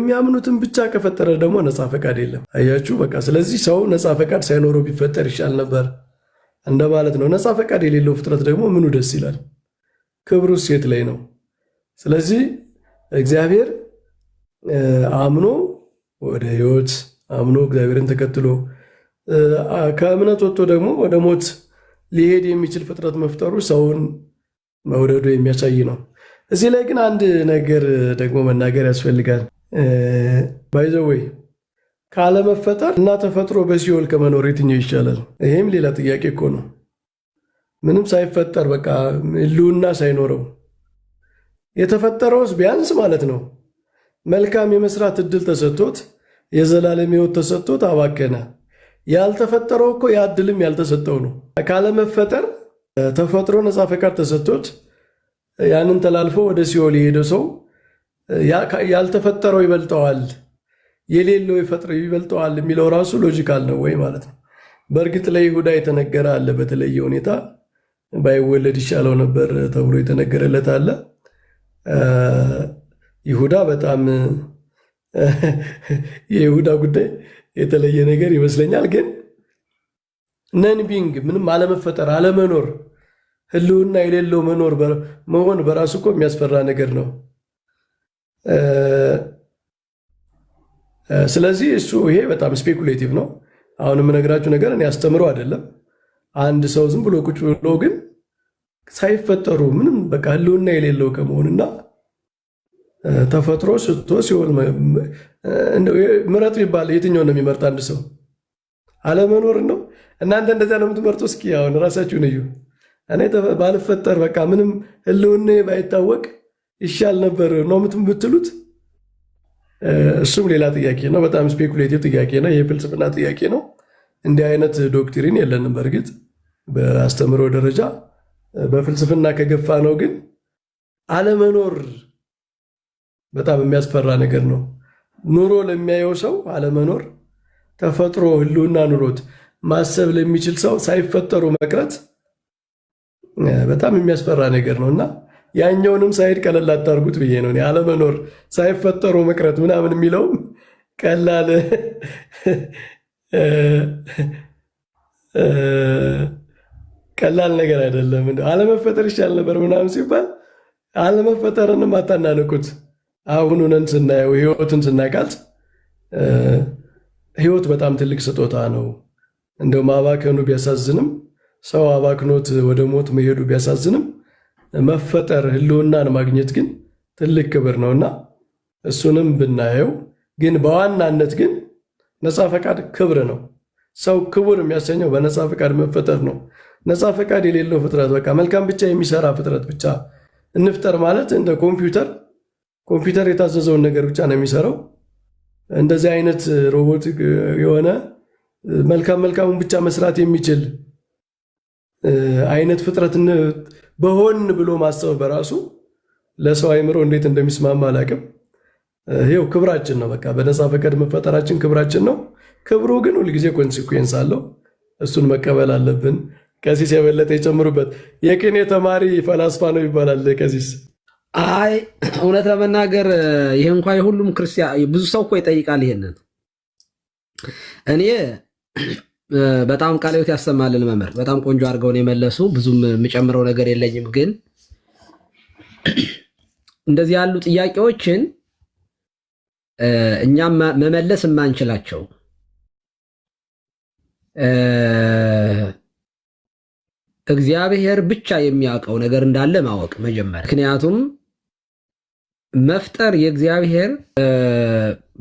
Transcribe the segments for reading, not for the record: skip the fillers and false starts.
የሚያምኑትን ብቻ ከፈጠረ ደግሞ ነፃ ፈቃድ የለም። አያችሁ በቃ። ስለዚህ ሰው ነፃ ፈቃድ ሳይኖረው ቢፈጠር ይሻል ነበር እንደማለት ነው። ነፃ ፈቃድ የሌለው ፍጥረት ደግሞ ምኑ ደስ ይላል? ክብሩስ የት ላይ ነው? ስለዚህ እግዚአብሔር አምኖ ወደ ሕይወት አምኖ እግዚአብሔርን ተከትሎ ከእምነት ወጥቶ ደግሞ ወደ ሞት ሊሄድ የሚችል ፍጥረት መፍጠሩ ሰውን መውደዱ የሚያሳይ ነው። እዚህ ላይ ግን አንድ ነገር ደግሞ መናገር ያስፈልጋል። ባይዘወይ ካለመፈጠር እና ተፈጥሮ በሲኦል ከመኖር የትኛው ይሻላል? ይሄም ሌላ ጥያቄ እኮ ነው። ምንም ሳይፈጠር በቃ ህልውና ሳይኖረው የተፈጠረውስ ቢያንስ ማለት ነው መልካም የመስራት እድል ተሰጥቶት የዘላለም ሕይወት ተሰጥቶት አባከነ። ያልተፈጠረው እኮ ያ እድልም ያልተሰጠው ነው። ካለመፈጠር ተፈጥሮ ነፃ ፈቃድ ተሰጥቶት ያንን ተላልፎ ወደ ሲኦል የሄደ ሰው ያልተፈጠረው ይበልጠዋል፣ የሌለው ይበልጠዋል የሚለው ራሱ ሎጂካል ነው ወይ ማለት ነው። በእርግጥ ለይሁዳ የተነገረ አለ፣ በተለየ ሁኔታ ባይወለድ ይሻለው ነበር ተብሎ የተነገረለት አለ። ይሁዳ በጣም የይሁዳ ጉዳይ የተለየ ነገር ይመስለኛል። ግን ነን ቢንግ ምንም አለመፈጠር አለመኖር ህልውና የሌለው መሆን በራሱ እኮ የሚያስፈራ ነገር ነው። ስለዚህ ይሄ በጣም ስፔኩሌቲቭ ነው። አሁን የምነግራችሁ ነገር እኔ አስተምሮ አይደለም። አንድ ሰው ዝም ብሎ ቁጭ ብሎ ግን ሳይፈጠሩ ምንም በቃ ህልውና የሌለው ከመሆንና ተፈጥሮ ስቶ ሲሆን ምረጥ ይባል የትኛው ነው የሚመርጥ? አንድ ሰው አለመኖር ነው። እናንተ እንደዚያ ነው የምትመርጡ? እስኪ አሁን ራሳችሁን እዩ። እኔ ባልፈጠር በቃ ምንም ህልውና ባይታወቅ ይሻል ነበር ነው የምትሉት? እሱም ሌላ ጥያቄ ነው። በጣም ስፔኩሌቲቭ ጥያቄ ነው። የፍልስፍና ጥያቄ ነው። እንዲህ አይነት ዶክትሪን የለንም። በእርግጥ በአስተምሮ ደረጃ በፍልስፍና ከገፋ ነው። ግን አለመኖር በጣም የሚያስፈራ ነገር ነው። ኑሮ ለሚያየው ሰው አለመኖር፣ ተፈጥሮ ህልውና ኑሮት ማሰብ ለሚችል ሰው ሳይፈጠሩ መቅረት በጣም የሚያስፈራ ነገር ነው እና ያኛውንም ሳይድ ቀለል አታርጉት ብዬ ነው። አለመኖር ሳይፈጠሩ መቅረት ምናምን የሚለውም ቀላል ነገር አይደለም። አለመፈጠር ይሻል ነበር ምናምን ሲባል አለመፈጠርንም አታናንቁት። አሁኑነን ስናየው ህይወትን ስናቃት ህይወት በጣም ትልቅ ስጦታ ነው። እንደው ማባከኑ ቢያሳዝንም ሰው አባክኖት ወደ ሞት መሄዱ ቢያሳዝንም መፈጠር ህልውናን ማግኘት ግን ትልቅ ክብር ነውና እሱንም ብናየው፣ ግን በዋናነት ግን ነፃ ፈቃድ ክብር ነው። ሰው ክቡር የሚያሰኘው በነፃ ፈቃድ መፈጠር ነው። ነፃ ፈቃድ የሌለው ፍጥረት በቃ መልካም ብቻ የሚሰራ ፍጥረት ብቻ እንፍጠር ማለት እንደ ኮምፒውተር የታዘዘውን ነገር ብቻ ነው የሚሰራው። እንደዚህ አይነት ሮቦቲክ የሆነ መልካሙን ብቻ መስራት የሚችል አይነት ፍጥረትን በሆን ብሎ ማሰብ በራሱ ለሰው አይምሮ እንዴት እንደሚስማማ አላውቅም። ይኸው ክብራችን ነው። በቃ በነፃ ፈቃድ መፈጠራችን ክብራችን ነው። ክብሩ ግን ሁልጊዜ ኮንሲኩዌንስ አለው። እሱን መቀበል አለብን። ቀሲስ የበለጠ የጨምሩበት። የቅኔ ተማሪ ፈላስፋ ነው ይባላል ቀሲስ። አይ እውነት ለመናገር ይህ እንኳ የሁሉም ክርስቲያን ብዙ ሰው እኮ ይጠይቃል ይሄንን። እኔ በጣም ቃለ ሕይወት ያሰማልን መምህር በጣም ቆንጆ አድርገውን የመለሱ ብዙም የምጨምረው ነገር የለኝም። ግን እንደዚህ ያሉ ጥያቄዎችን እኛም መመለስ የማንችላቸው እግዚአብሔር ብቻ የሚያውቀው ነገር እንዳለ ማወቅ መጀመሪያ። ምክንያቱም መፍጠር የእግዚአብሔር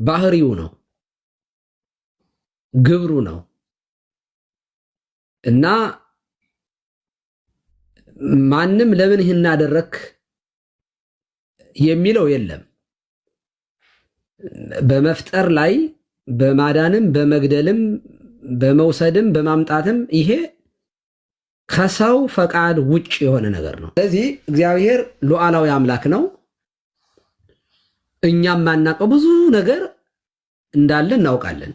ባህሪው ነው፣ ግብሩ ነው እና ማንም ለምን ይህን አደረክ የሚለው የለም። በመፍጠር ላይ በማዳንም በመግደልም በመውሰድም በማምጣትም ይሄ ከሰው ፈቃድ ውጭ የሆነ ነገር ነው። ስለዚህ እግዚአብሔር ሉዓላዊ አምላክ ነው። እኛም ማናውቀው ብዙ ነገር እንዳለ እናውቃለን።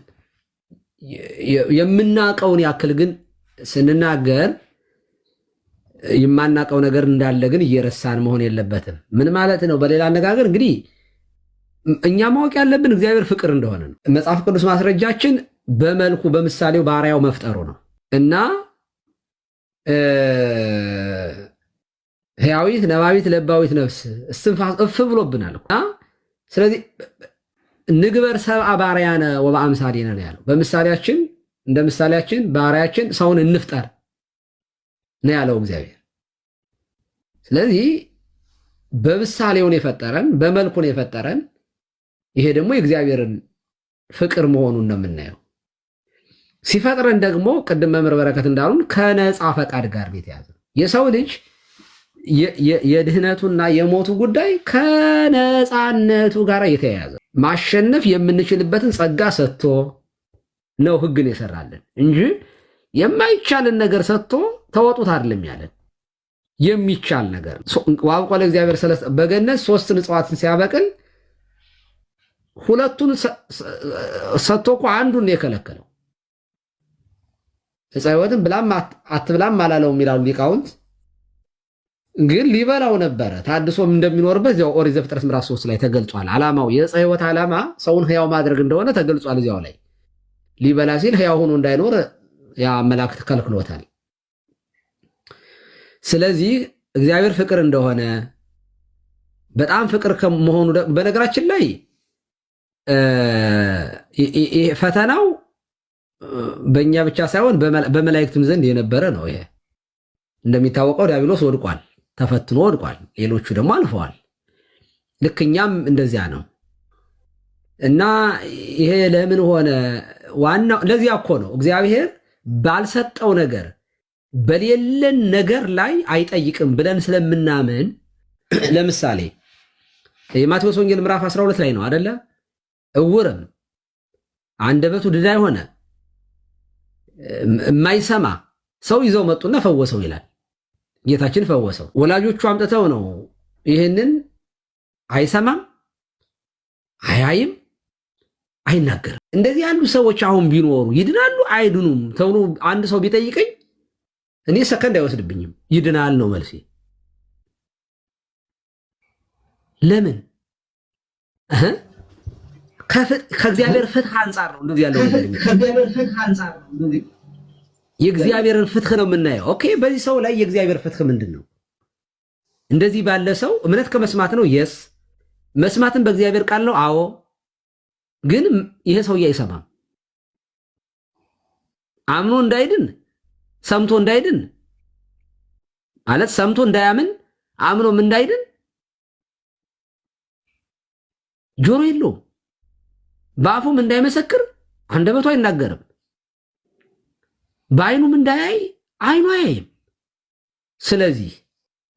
የምናውቀውን ያክል ግን ስንናገር የማናውቀው ነገር እንዳለ ግን እየረሳን መሆን የለበትም። ምን ማለት ነው? በሌላ አነጋገር እንግዲህ እኛ ማወቅ ያለብን እግዚአብሔር ፍቅር እንደሆነ ነው። መጽሐፍ ቅዱስ ማስረጃችን በመልኩ በምሳሌው ባሪያው መፍጠሩ ነው እና ሕያዊት ነባቢት ለባዊት ነፍስ እስትንፋስ እፍ ብሎብናል። ስለዚህ ንግበር ሰብአ ባሪያነ ወበአምሳሊነ ነው ያለው። በምሳሌያችን እንደ ምሳሌያችን ባሪያችን ሰውን እንፍጠር ነው ያለው እግዚአብሔር። ስለዚህ በምሳሌውን የፈጠረን በመልኩን የፈጠረን ይሄ ደግሞ የእግዚአብሔርን ፍቅር መሆኑን ነው የምናየው። ሲፈጥረን ደግሞ ቅድም መምህር በረከት እንዳሉን ከነፃ ፈቃድ ጋር የተያዘ የሰው ልጅ የድህነቱና የሞቱ ጉዳይ ከነፃነቱ ጋር የተያያዘ ማሸነፍ የምንችልበትን ጸጋ ሰጥቶ ነው ሕግን የሰራልን እንጂ የማይቻልን ነገር ሰጥቶ ተወጡት አይደለም ያለን። የሚቻል ነገር ዋብቆ ለእግዚአብሔር በገነት 3 እጽዋትን ሲያበቅል 2ቱን ሰጥቶ እኮ አንዱን የከለከለው ዕፀ ሕይወትን ብላም አትብላም አላለውም ይላሉ ሊቃውንት። ግን ሊበላው ነበረ። ታድሶም እንደሚኖርበት እዚያው ኦሪት ዘፍጥረት ምዕራፍ 3 ላይ ተገልጿል። ዓላማው የዕፀ ሕይወት ዓላማ ሰውን ሕያው ማድረግ እንደሆነ ተገልጿል። እዚያው ላይ ሊበላ ሲል ሕያው ሆኖ እንዳይኖር ያ መላእክት ከልክሎታል። ስለዚህ እግዚአብሔር ፍቅር እንደሆነ በጣም ፍቅር ከመሆኑ በነገራችን ላይ ፈተናው በእኛ ብቻ ሳይሆን በመላእክትም ዘንድ የነበረ ነው። ይሄ እንደሚታወቀው ዲያብሎስ ወድቋል፣ ተፈትኖ ወድቋል። ሌሎቹ ደግሞ አልፈዋል። ልክ እኛም እንደዚያ ነው እና ይሄ ለምን ሆነ? ዋናው ለዚያ እኮ ነው እግዚአብሔር ባልሰጠው ነገር በሌለን ነገር ላይ አይጠይቅም ብለን ስለምናምን። ለምሳሌ የማቴዎስ ወንጌል ምዕራፍ 12 ላይ ነው አደለ? እውርም አንደበቱ ድዳ የሆነ የማይሰማ ሰው ይዘው መጡና ፈወሰው ይላል። ጌታችን ፈወሰው። ወላጆቹ አምጥተው ነው ይህንን አይሰማም፣ አያይም፣ አይናገርም። እንደዚህ ያሉ ሰዎች አሁን ቢኖሩ ይድናሉ አይድኑም ተብሎ አንድ ሰው ቢጠይቀኝ እኔ ሰከንድ አይወስድብኝም። ይድናል ነው መልሴ። ለምን? ከእግዚአብሔር ፍትህ አንጻር ነው እንደዚህ ያለው ነገር። የእግዚአብሔርን ፍትህ ነው የምናየው። ኦኬ፣ በዚህ ሰው ላይ የእግዚአብሔር ፍትህ ምንድን ነው? እንደዚህ ባለ ሰው እምነት ከመስማት ነው። የስ መስማትን በእግዚአብሔር ቃል ነው። አዎ፣ ግን ይሄ ሰውዬ አይሰማም። አምኖ እንዳይድን ሰምቶ እንዳይድን ማለት ሰምቶ እንዳያምን አምኖም እንዳይድን ጆሮ የለውም። በአፉም እንዳይመሰክር አንደበቱ አይናገርም። በአይኑም እንዳያይ አይኑ አያይም። ስለዚህ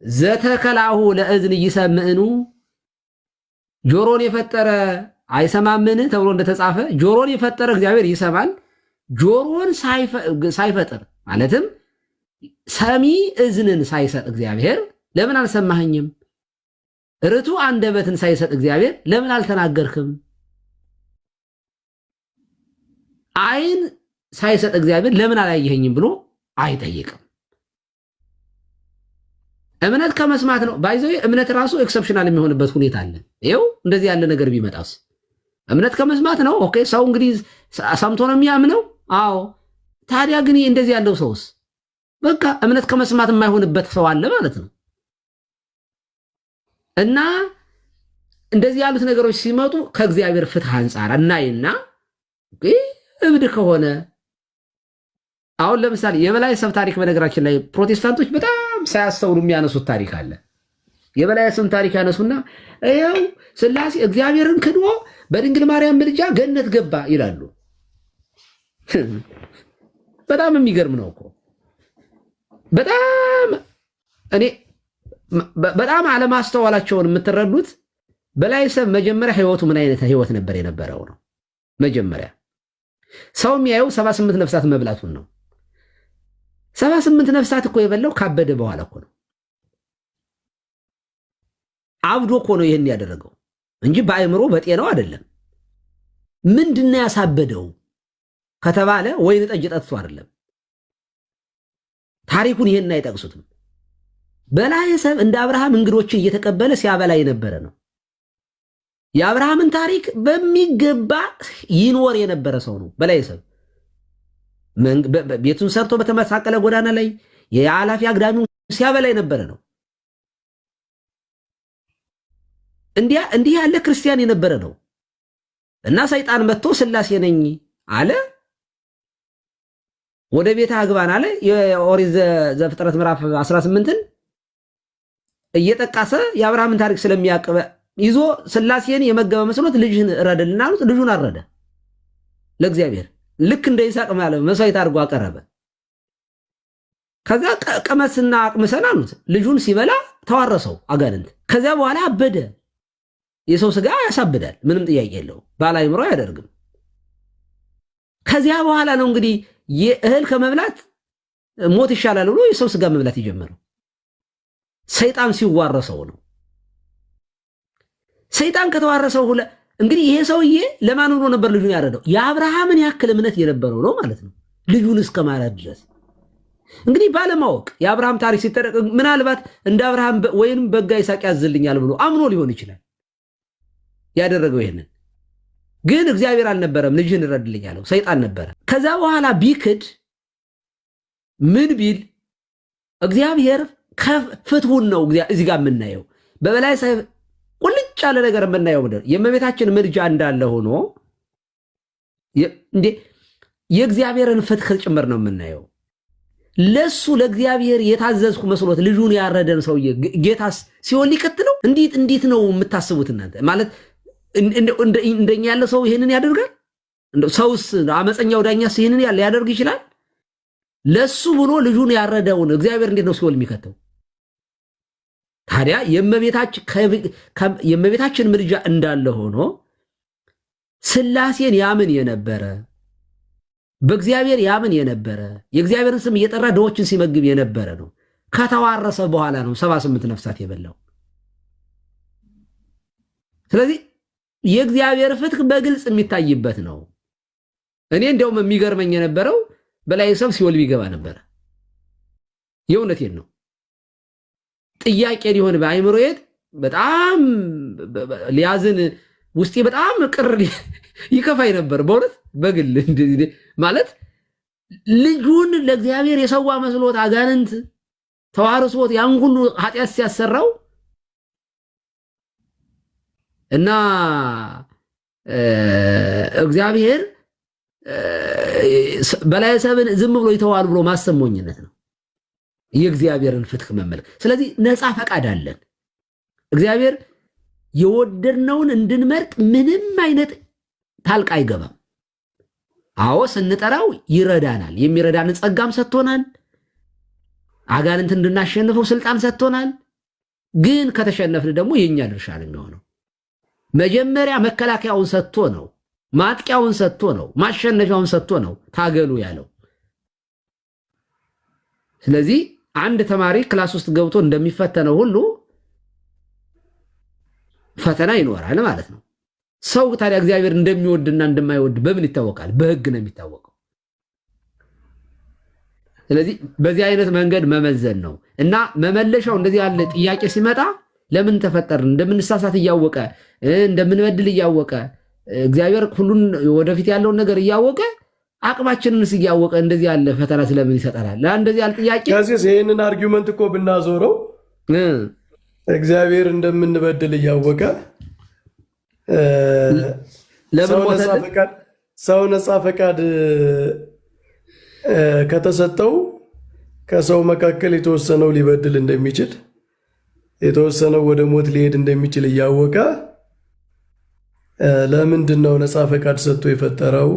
ዘተከላሁ ለእዝን ይሰምዕኑ፣ ጆሮን የፈጠረ አይሰማምን ተብሎ እንደተጻፈ ጆሮን የፈጠረ እግዚአብሔር ይሰማል። ጆሮን ሳይፈጥር ማለትም ሰሚ እዝንን ሳይሰጥ እግዚአብሔር ለምን አልሰማኸኝም? ርቱ አንደበትን ሳይሰጥ እግዚአብሔር ለምን አልተናገርክም? አይን ሳይሰጥ እግዚአብሔር ለምን አላየኸኝም ብሎ አይጠይቅም። እምነት ከመስማት ነው። ባይዘው እምነት ራሱ ኤክሰፕሽናል የሚሆንበት ሁኔታ አለ። ይኸው እንደዚህ ያለ ነገር ቢመጣስ እምነት ከመስማት ነው። ኦኬ፣ ሰው እንግዲህ ሰምቶ ነው የሚያምነው። አዎ፣ ታዲያ ግን እንደዚህ ያለው ሰውስ በቃ እምነት ከመስማት የማይሆንበት ሰው አለ ማለት ነው። እና እንደዚህ ያሉት ነገሮች ሲመጡ ከእግዚአብሔር ፍትህ አንጻር እናይና እብድ ከሆነ አሁን ለምሳሌ የበላይ ሰብ ታሪክ በነገራችን ላይ ፕሮቴስታንቶች በጣም ሳያስተውሉ የሚያነሱት ታሪክ አለ። የበላይ ሰብ ታሪክ ያነሱና ይኸው ስላሴ እግዚአብሔርን ክዶ በድንግል ማርያም ምልጃ ገነት ገባ ይላሉ። በጣም የሚገርም ነው እኮ። በጣም አለማስተዋላቸውን የምትረዱት በላይ ሰብ መጀመሪያ ህይወቱ ምን አይነት ህይወት ነበር የነበረው ነው። መጀመሪያ ሰው የሚያየው 78 ነፍሳት መብላቱን ነው። 78 ነፍሳት እኮ የበላው ካበደ በኋላ እኮ ነው። አብዶ እኮ ነው ይህን ያደረገው እንጂ በአእምሮ በጤናው አይደለም። ምንድነው ያሳበደው ከተባለ ወይን ጠጅ ጠጥቶ አይደለም። ታሪኩን ይሄን አይጠቅሱትም። በላይ ሰብ እንደ አብርሃም እንግዶችን እየተቀበለ ሲያበላ የነበረ ነው። የአብርሃምን ታሪክ በሚገባ ይኖር የነበረ ሰው ነው። በላይ ሰብ ቤቱን ሰርቶ በተመሳቀለ ጎዳና ላይ የኃላፊ አግዳሚውን ሲያበላ የነበረ ነው። እንዲህ ያለ ክርስቲያን የነበረ ነው እና ሰይጣን መጥቶ ስላሴ ነኝ አለ። ወደ ቤተ አግባን አለ። የኦሪት ዘፍጥረት ምዕራፍ 18ን እየጠቃሰ የአብርሃምን ታሪክ ስለሚያቀበ ይዞ ስላሴን የመገበ መስሎት ልጅህን እረድልና አሉት። ልጁን አረደ ለእግዚአብሔር ልክ እንደ ይስሐቅ ማለት መስዋዕት አድርጎ አቀረበ። ከዛ ቀመስና አቅምሰን አሉት። ልጁን ሲበላ ተዋረሰው አጋንንት። ከዚያ በኋላ አበደ። የሰው ስጋ ያሳብዳል፣ ምንም ጥያቄ የለው። ባለ አእምሮ አያደርግም። ከዚያ በኋላ ነው እንግዲህ የእህል ከመብላት ሞት ይሻላል ብሎ የሰው ስጋ መብላት የጀመረው። ሰይጣን ሲዋረሰው ነው። ሰይጣን ከተዋረሰው እንግዲህ ይሄ ሰውዬ ለማን ብሎ ነበር ልጁን ያረደው? የአብርሃምን ያክል እምነት የነበረው ነው ማለት ነው፣ ልጁን እስከ ማረድ ድረስ። እንግዲህ ባለማወቅ የአብርሃም ታሪክ ሲተረክ ምናልባት እንደ አብርሃም ወይም በጋ ይስሐቅ ያዝልኛል ብሎ አምኖ ሊሆን ይችላል ያደረገው። ይሄንን ግን እግዚአብሔር አልነበረም ልጅህን እረድልኝ ያለው፣ ሰይጣን ነበረ። ከዛ በኋላ ቢክድ ምን ቢል እግዚአብሔር ፍትሁን ነው እዚህ ጋር የምናየው። በበላይ ቁልጭ ያለ ነገር የምናየው ምንድን ነው? የእመቤታችን ምልጃ እንዳለ ሆኖ የእግዚአብሔርን ፍትህ ጭምር ነው የምናየው። ለሱ ለእግዚአብሔር የታዘዝኩ መስሎት ልጁን ያረደን ሰውዬ ጌታስ ሲሆን ሊቀጥለው እንዴት ነው የምታስቡት እናንተ? ማለት እንደኛ ያለ ሰው ይሄንን ያደርጋል? ሰውስ አመፀኛው ዳኛስ ይሄንን ሊያደርግ ይችላል? ለሱ ብሎ ልጁን ያረደውን እግዚአብሔር እንዴት ነው ሲኦል የሚከተው? ታዲያ የእመቤታችን ምልጃ እንዳለ ሆኖ ስላሴን ያምን የነበረ በእግዚአብሔር ያምን የነበረ የእግዚአብሔርን ስም እየጠራ ድሆችን ሲመግብ የነበረ ነው። ከተዋረሰ በኋላ ነው 78 ነፍሳት የበላው። ስለዚህ የእግዚአብሔር ፍትህ በግልጽ የሚታይበት ነው። እኔ እንደውም የሚገርመኝ የነበረው በላይ ሰብ ሲኦል ቢገባ ነበረ። የእውነቴን ነው። ጥያቄ ሊሆን በአይምሮዬ በጣም ሊያዝን ውስጤ በጣም ቅር ይከፋይ ነበር በእውነት በግል ማለት ልጁን ለእግዚአብሔር የሰዋ መስሎት አጋንንት ተዋርሶት ያን ሁሉ ኃጢአት ሲያሰራው እና እግዚአብሔር በላይ ሰብን ዝም ብሎ ይተዋል ብሎ ማሰብ ሞኝነት ነው። የእግዚአብሔርን ፍትህ መመልከት። ስለዚህ ነፃ ፈቃድ አለን። እግዚአብሔር የወደድነውን እንድንመርጥ ምንም አይነት ታልቃ አይገባም። አዎ ስንጠራው ይረዳናል። የሚረዳን ጸጋም ሰጥቶናል። አጋንንት እንድናሸንፈው ስልጣን ሰጥቶናል። ግን ከተሸነፍን ደግሞ የኛ ድርሻ ነው የሚሆነው። መጀመሪያ መከላከያውን ሰጥቶ ነው፣ ማጥቂያውን ሰጥቶ ነው፣ ማሸነፊያውን ሰጥቶ ነው ታገሉ ያለው። ስለዚህ አንድ ተማሪ ክላስ ውስጥ ገብቶ እንደሚፈተነው ሁሉ ፈተና ይኖራል ማለት ነው። ሰው ታዲያ እግዚአብሔር እንደሚወድና እንደማይወድ በምን ይታወቃል? በሕግ ነው የሚታወቀው። ስለዚህ በዚህ አይነት መንገድ መመዘን ነው እና መመለሻው እንደዚህ ያለ ጥያቄ ሲመጣ ለምን ተፈጠርን እንደምንሳሳት እያወቀ እንደምንበድል እያወቀ እግዚአብሔር ሁሉን ወደፊት ያለውን ነገር እያወቀ አቅማችንንስ እያወቀ እንደዚህ ያለ ፈተና ስለምን ይሰጠናል? እንደዚህ ያለ ጥያቄ ከዚህ ይሄንን አርጊውመንት እኮ ብናዞረው እግዚአብሔር እንደምንበድል እያወቀ ሰው ነፃ ፈቃድ ከተሰጠው ከሰው መካከል የተወሰነው ሊበድል እንደሚችል የተወሰነው ወደ ሞት ሊሄድ እንደሚችል እያወቀ ለምንድን ነው ነፃ ፈቃድ ሰጥቶ የፈጠረው?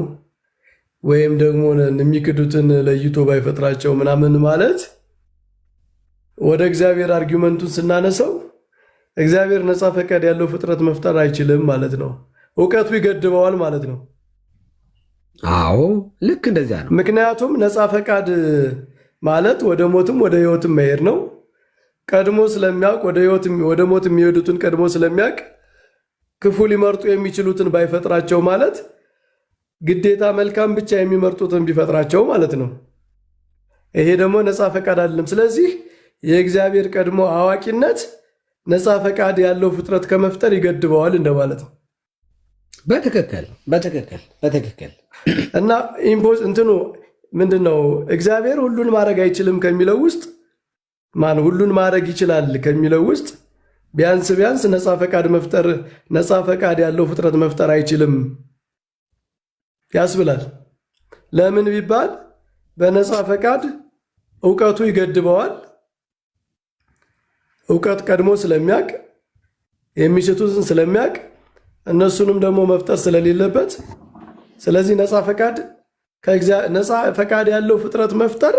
ወይም ደግሞ የሚክዱትን ለይቶ ባይፈጥራቸው ምናምን ማለት ወደ እግዚአብሔር አርጊውመንቱን ስናነሳው እግዚአብሔር ነፃ ፈቃድ ያለው ፍጥረት መፍጠር አይችልም ማለት ነው። እውቀቱ ይገድበዋል ማለት ነው። አዎ ልክ እንደዚያ ነው። ምክንያቱም ነፃ ፈቃድ ማለት ወደ ሞትም ወደ ህይወትም መሄድ ነው። ቀድሞ ስለሚያውቅ ወደ ሞት የሚሄዱትን ቀድሞ ስለሚያውቅ ክፉ ሊመርጡ የሚችሉትን ባይፈጥራቸው ማለት ግዴታ መልካም ብቻ የሚመርጡትን ቢፈጥራቸው ማለት ነው። ይሄ ደግሞ ነፃ ፈቃድ አይደለም። ስለዚህ የእግዚአብሔር ቀድሞ አዋቂነት ነፃ ፈቃድ ያለው ፍጥረት ከመፍጠር ይገድበዋል እንደማለት ነው። በትክክል እና ኢምፖዝ እንትኑ ምንድን ነው? እግዚአብሔር ሁሉን ማድረግ አይችልም ከሚለው ውስጥ ሁሉን ማድረግ ይችላል ከሚለው ውስጥ ቢያንስ ነፃ ፈቃድ ያለው ፍጥረት መፍጠር አይችልም ያስብላል። ለምን ቢባል በነፃ ፈቃድ እውቀቱ ይገድበዋል። እውቀት ቀድሞ ስለሚያውቅ የሚስቱትን ስለሚያውቅ እነሱንም ደግሞ መፍጠር ስለሌለበት፣ ስለዚህ ነፃ ፈቃድ ያለው ፍጥረት መፍጠር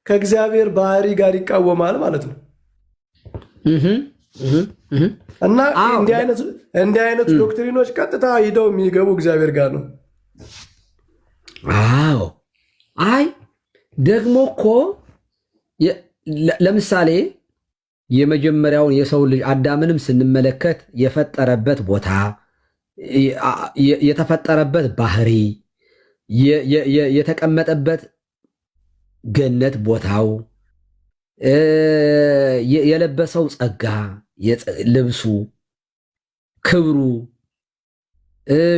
ከእግዚአብሔር ባህሪ ጋር ይቃወማል ማለት ነው። እና እንዲህ አይነት ዶክትሪኖች ቀጥታ ሂደው የሚገቡ እግዚአብሔር ጋር ነው። አዎ አይ ደግሞ እኮ ለምሳሌ የመጀመሪያውን የሰው ልጅ አዳምንም ስንመለከት የፈጠረበት ቦታ፣ የተፈጠረበት ባህሪ፣ የተቀመጠበት ገነት ቦታው፣ የለበሰው ጸጋ፣ ልብሱ፣ ክብሩ፣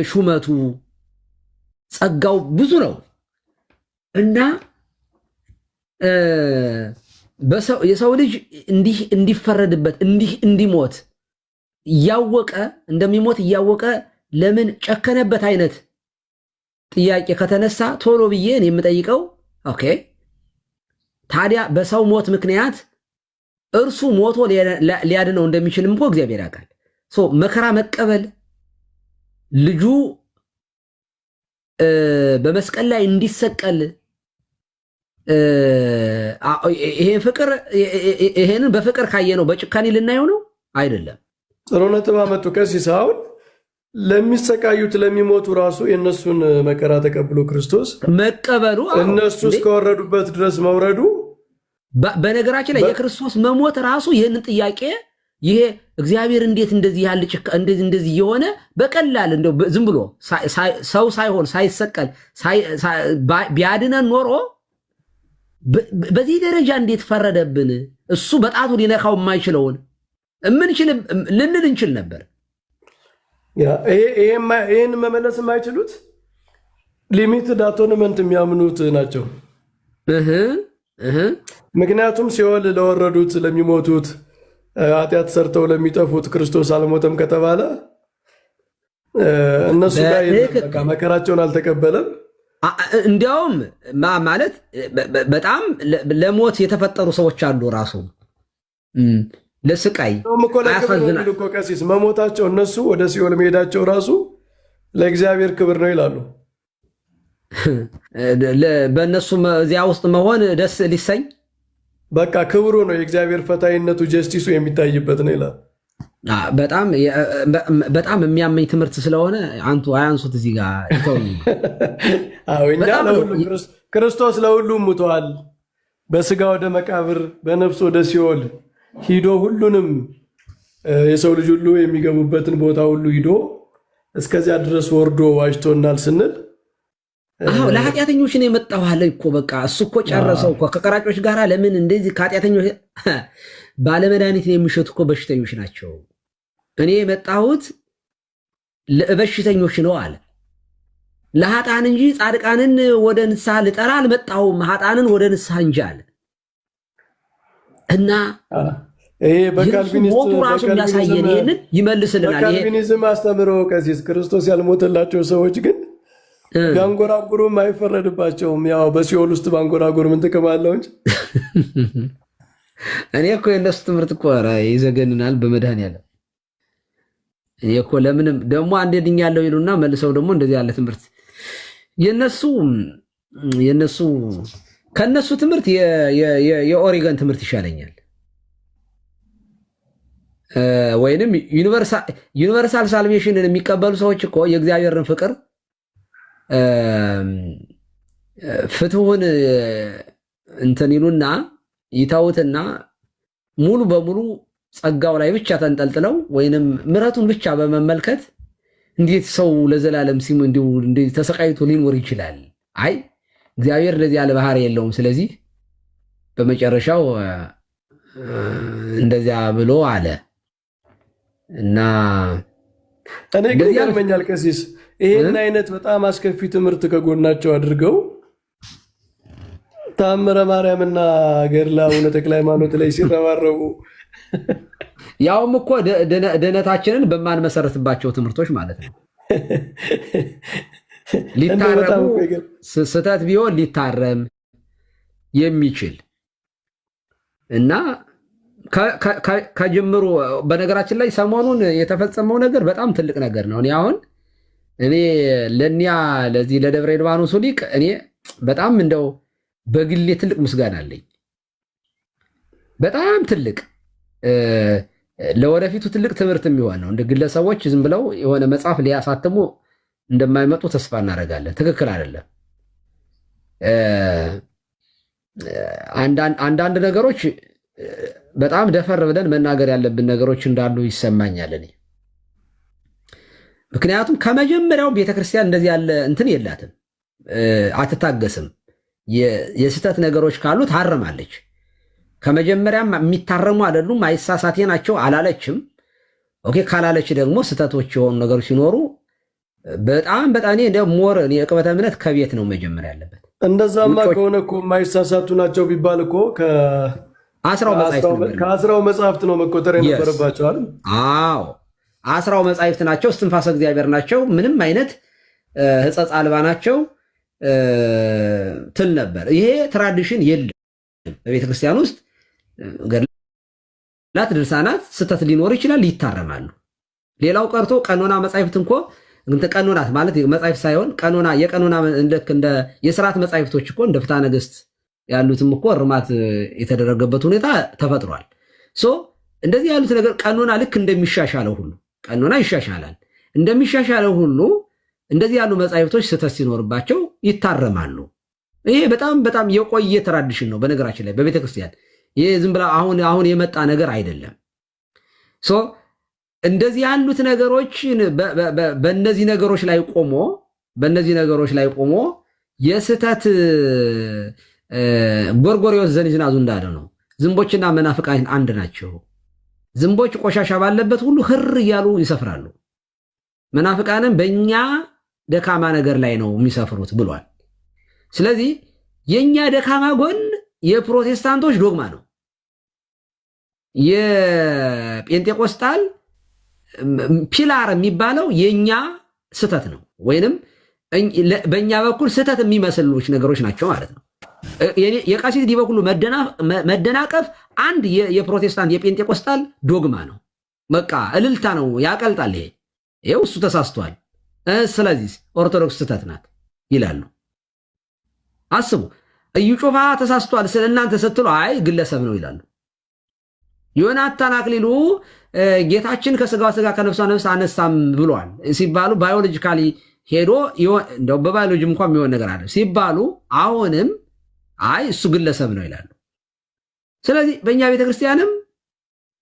ሹመቱ፣ ጸጋው ብዙ ነው እና የሰው ልጅ እንዲህ እንዲፈረድበት እንዲሞት እንደሚሞት እያወቀ ለምን ጨከነበት አይነት ጥያቄ ከተነሳ ቶሎ ብዬ እኔ የምጠይቀው ኦኬ፣ ታዲያ በሰው ሞት ምክንያት እርሱ ሞቶ ሊያድነው እንደሚችልም እኮ እግዚአብሔር ያውቃል። መከራ መቀበል ልጁ በመስቀል ላይ እንዲሰቀል ይሄንን በፍቅር ካየነው በጭካኔ ልናየው ነው አይደለም። ጥሩ ነጥብ አመጡ ቀሲስ። አሁን ለሚሰቃዩት ለሚሞቱ ራሱ የእነሱን መከራ ተቀብሎ ክርስቶስ መቀበሉ እነሱ እስከወረዱበት ድረስ መውረዱ፣ በነገራችን ላይ የክርስቶስ መሞት ራሱ ይህንን ጥያቄ ይሄ እግዚአብሔር እንዴት እንደዚህ ያለ እንደዚህ የሆነ በቀላል እንደው ዝም ብሎ ሰው ሳይሆን ሳይሰቀል ቢያድነን ኖሮ በዚህ ደረጃ እንዴት ፈረደብን? እሱ በጣቱ ሊነካው የማይችለውን ልንል እንችል ነበር። ይህን መመለስ የማይችሉት ሊሚትድ አቶንመንት የሚያምኑት ናቸው። ምክንያቱም ሲኦል ለወረዱት ለሚሞቱት ኃጢአት ሰርተው ለሚጠፉት ክርስቶስ አልሞተም ከተባለ እነሱ ጋር መከራቸውን አልተቀበለም። እንዲያውም ማለት በጣም ለሞት የተፈጠሩ ሰዎች አሉ። ራሱ ለስቃይ ቀሲስ መሞታቸው እነሱ ወደ ሲኦል መሄዳቸው ራሱ ለእግዚአብሔር ክብር ነው ይላሉ። በእነሱ እዚያ ውስጥ መሆን ደስ ሊሰኝ በቃ ክብሩ ነው፣ የእግዚአብሔር ፈታይነቱ ጀስቲሱ የሚታይበት ነው ይላል። በጣም የሚያመኝ ትምህርት ስለሆነ አያንሱት እዚህ ጋር ይተውኝ። እኛ ክርስቶስ ለሁሉም ሙተዋል። በስጋ ወደ መቃብር በነፍስ ወደ ሲኦል ሂዶ ሁሉንም የሰው ልጅ ሁሉ የሚገቡበትን ቦታ ሁሉ ሂዶ እስከዚያ ድረስ ወርዶ ዋጅቶናል ስንል ለኃጢአተኞች ነው የመጣው አለ እኮ። በቃ እሱ እኮ ጨረሰው እኮ ከቀራጮች ጋር። ለምን እንደዚህ ከኃጢአተኞች ባለመድኃኒት የሚሸጡ እኮ በሽተኞች ናቸው። እኔ የመጣሁት ለበሽተኞች ነው አለ። ለኃጥአን እንጂ ጻድቃንን ወደ ንስሐ ልጠራ አልመጣሁም፣ ኃጥአንን ወደ ንስሐ እንጂ አለ እና ይሄ በካልቪኒስት ራሱ እንዳሳየን ይሄንን ይመልስልናል። በካልቪኒዝም አስተምሮ ቀሲስ ክርስቶስ ያልሞተላቸው ሰዎች ግን ቢያንጎራጉሩም አይፈረድባቸውም። ያው በሲኦል ውስጥ ባንጎራጉር ምን ጥቅም አለው እንጂ። እኔ እኮ የእነሱ ትምህርት እኮ ይዘገንናል በመድኃኒዓለም። እኔ እኮ ለምንም ደግሞ አንዴ ድኛለሁ ይሉና መልሰው ደግሞ እንደዚህ ያለ ትምህርት ከነሱ ትምህርት የኦሪገን ትምህርት ይሻለኛል። ወይንም ዩኒቨርሳል ሳልቬሽንን የሚቀበሉ ሰዎች እኮ የእግዚአብሔርን ፍቅር ፍትሁን እንትን ይሉና ይታውትና ሙሉ በሙሉ ጸጋው ላይ ብቻ ተንጠልጥለው ወይንም ምሕረቱን ብቻ በመመልከት እንዴት ሰው ለዘላለም እንዲሁ ተሰቃይቶ ሊኖር ይችላል? አይ እግዚአብሔር ለዚህ ያለ ባህሪ የለውም። ስለዚህ በመጨረሻው እንደዚያ ብሎ አለ እና እኔ ግን ይገርመኛል ቀሲስ ይሄን አይነት በጣም አስከፊ ትምህርት ከጎናቸው አድርገው ታምረ ማርያምና ገድለ አቡነ ተክለ ሃይማኖት ላይ ሲረባረቡ ያውም እኮ ድነታችንን በማንመሰረትባቸው ትምህርቶች ማለት ነው። ሊታረሙ ስህተት ቢሆን ሊታረም የሚችል እና ከጅምሩ በነገራችን ላይ ሰሞኑን የተፈጸመው ነገር በጣም ትልቅ ነገር ነው። እኔ ለኒያ ለዚህ ለደብረ ሊባኖሱ ሊቅ እኔ በጣም እንደው በግሌ ትልቅ ምስጋና አለኝ። በጣም ትልቅ ለወደፊቱ ትልቅ ትምህርት የሚሆን ነው። እንደ ግለሰቦች ዝም ብለው የሆነ መጽሐፍ ሊያሳትሙ እንደማይመጡ ተስፋ እናደርጋለን። ትክክል አይደለም። አንዳንድ ነገሮች በጣም ደፈር ብለን መናገር ያለብን ነገሮች እንዳሉ ይሰማኛል እኔ። ምክንያቱም ከመጀመሪያው ቤተክርስቲያን እንደዚህ ያለ እንትን የላትም፣ አትታገስም። የስህተት ነገሮች ካሉ ታርማለች። ከመጀመሪያም የሚታረሙ አይደሉም፣ አይሳሳቴ ናቸው አላለችም። ኦኬ ካላለች ደግሞ ስህተቶች የሆኑ ነገሮች ሲኖሩ በጣም እኔ እንደ ሞር የቅበተ እምነት ከቤት ነው መጀመሪያ ያለበት። እንደዛማ ከሆነ እኮ የማይሳሳቱ ናቸው ቢባል እኮ ከአስራው መጽሐፍት ነው መቆጠር የነበረባቸው አይደል? አዎ አስራው መጽሐፍት ናቸው። እስትንፋሰ እግዚአብሔር ናቸው። ምንም አይነት ሕጸጽ አልባ ናቸው ትል ነበር። ይሄ ትራዲሽን የለም በቤተክርስቲያን ውስጥ። ገድላት፣ ድርሳናት ስህተት ሊኖር ይችላል፣ ይታረማሉ። ሌላው ቀርቶ ቀኖና መጽሐፍት እንኳ ቀኖናት ማለት መጽሐፍት ሳይሆን ቀኖና የቀኖና ልክ እንደ የሥርዓት መጽሐፍቶች እኮ እንደ ፍትሐ ነገሥት ያሉትም እኮ እርማት የተደረገበት ሁኔታ ተፈጥሯል። እንደዚህ ያሉት ነገር ቀኖና ልክ እንደሚሻሻለው ሁሉ ቀኖና ይሻሻላል። እንደሚሻሻለው ሁሉ እንደዚህ ያሉ መጽሐፍቶች ስህተት ሲኖርባቸው ይታረማሉ። ይሄ በጣም የቆየ ትራዲሽን ነው በነገራችን ላይ በቤተክርስቲያን። ይሄ ዝም ብላ አሁን የመጣ ነገር አይደለም። እንደዚህ ያሉት ነገሮች በእነዚህ ነገሮች ላይ ቆሞ የስህተት ጎርጎርዮስ ዘንዝናዙ እንዳለ ነው። ዝንቦችና መናፍቃን አንድ ናቸው። ዝንቦች ቆሻሻ ባለበት ሁሉ ህር እያሉ ይሰፍራሉ። መናፍቃንም በእኛ ደካማ ነገር ላይ ነው የሚሰፍሩት ብሏል። ስለዚህ የእኛ ደካማ ጎን የፕሮቴስታንቶች ዶግማ ነው። የጴንጤቆስጣል ፒላር የሚባለው የእኛ ስህተት ነው፣ ወይንም በእኛ በኩል ስህተት የሚመስሉች ነገሮች ናቸው ማለት ነው። የቀሲስ ዲበኩሉ መደናቀፍ አንድ የፕሮቴስታንት የጴንጤቆስጣል ዶግማ ነው። በቃ እልልታ ነው፣ ያቀልጣል። ይሄው እሱ ተሳስቷል፣ ስለዚህ ኦርቶዶክስ ስህተት ናት ይላሉ። አስቡ፣ እዩ ጮፋ ተሳስቷል ስለ እናንተ ስትሉ አይ ግለሰብ ነው ይላሉ። ዮናታን አክሊሉ ጌታችን ከስጋው ስጋ ከነፍሷ ነፍስ አነሳም ብሏል ሲባሉ ባዮሎጂካሊ ሄዶ እንደው በባዮሎጂ እንኳን የሚሆን ነገር አለ ሲባሉ አሁንም አይ እሱ ግለሰብ ነው ይላሉ። ስለዚህ በእኛ ቤተክርስቲያንም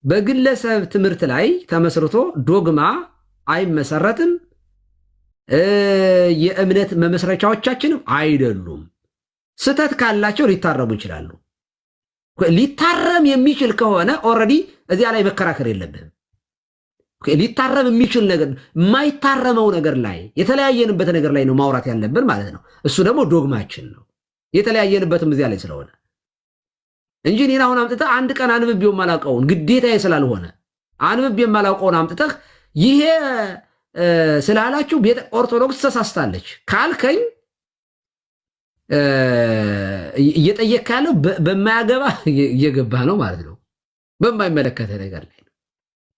በግለሰብ ትምህርት ላይ ተመስርቶ ዶግማ አይመሰረትም። የእምነት መመስረቻዎቻችንም አይደሉም። ስህተት ካላቸው ሊታረሙ ይችላሉ። ሊታረም የሚችል ከሆነ ኦልሬዲ እዚያ ላይ መከራከር የለብንም። ሊታረም የሚችል ነገር የማይታረመው ነገር ላይ የተለያየንበት ነገር ላይ ነው ማውራት ያለብን ማለት ነው። እሱ ደግሞ ዶግማችን ነው። የተለያየንበትም እዚያ ላይ ስለሆነ እንጂ እኔን አሁን አምጥተህ አንድ ቀን አንብቤው የማላውቀውን ግዴታዬ ስላልሆነ አንብቤው የማላውቀውን አምጥተህ ይሄ ስላላችሁ ኦርቶዶክስ ተሳስታለች ካልከኝ እየጠየቅ ያለው በማያገባ እየገባ ነው ማለት ነው። በማይመለከተ ነገር ላይ ነው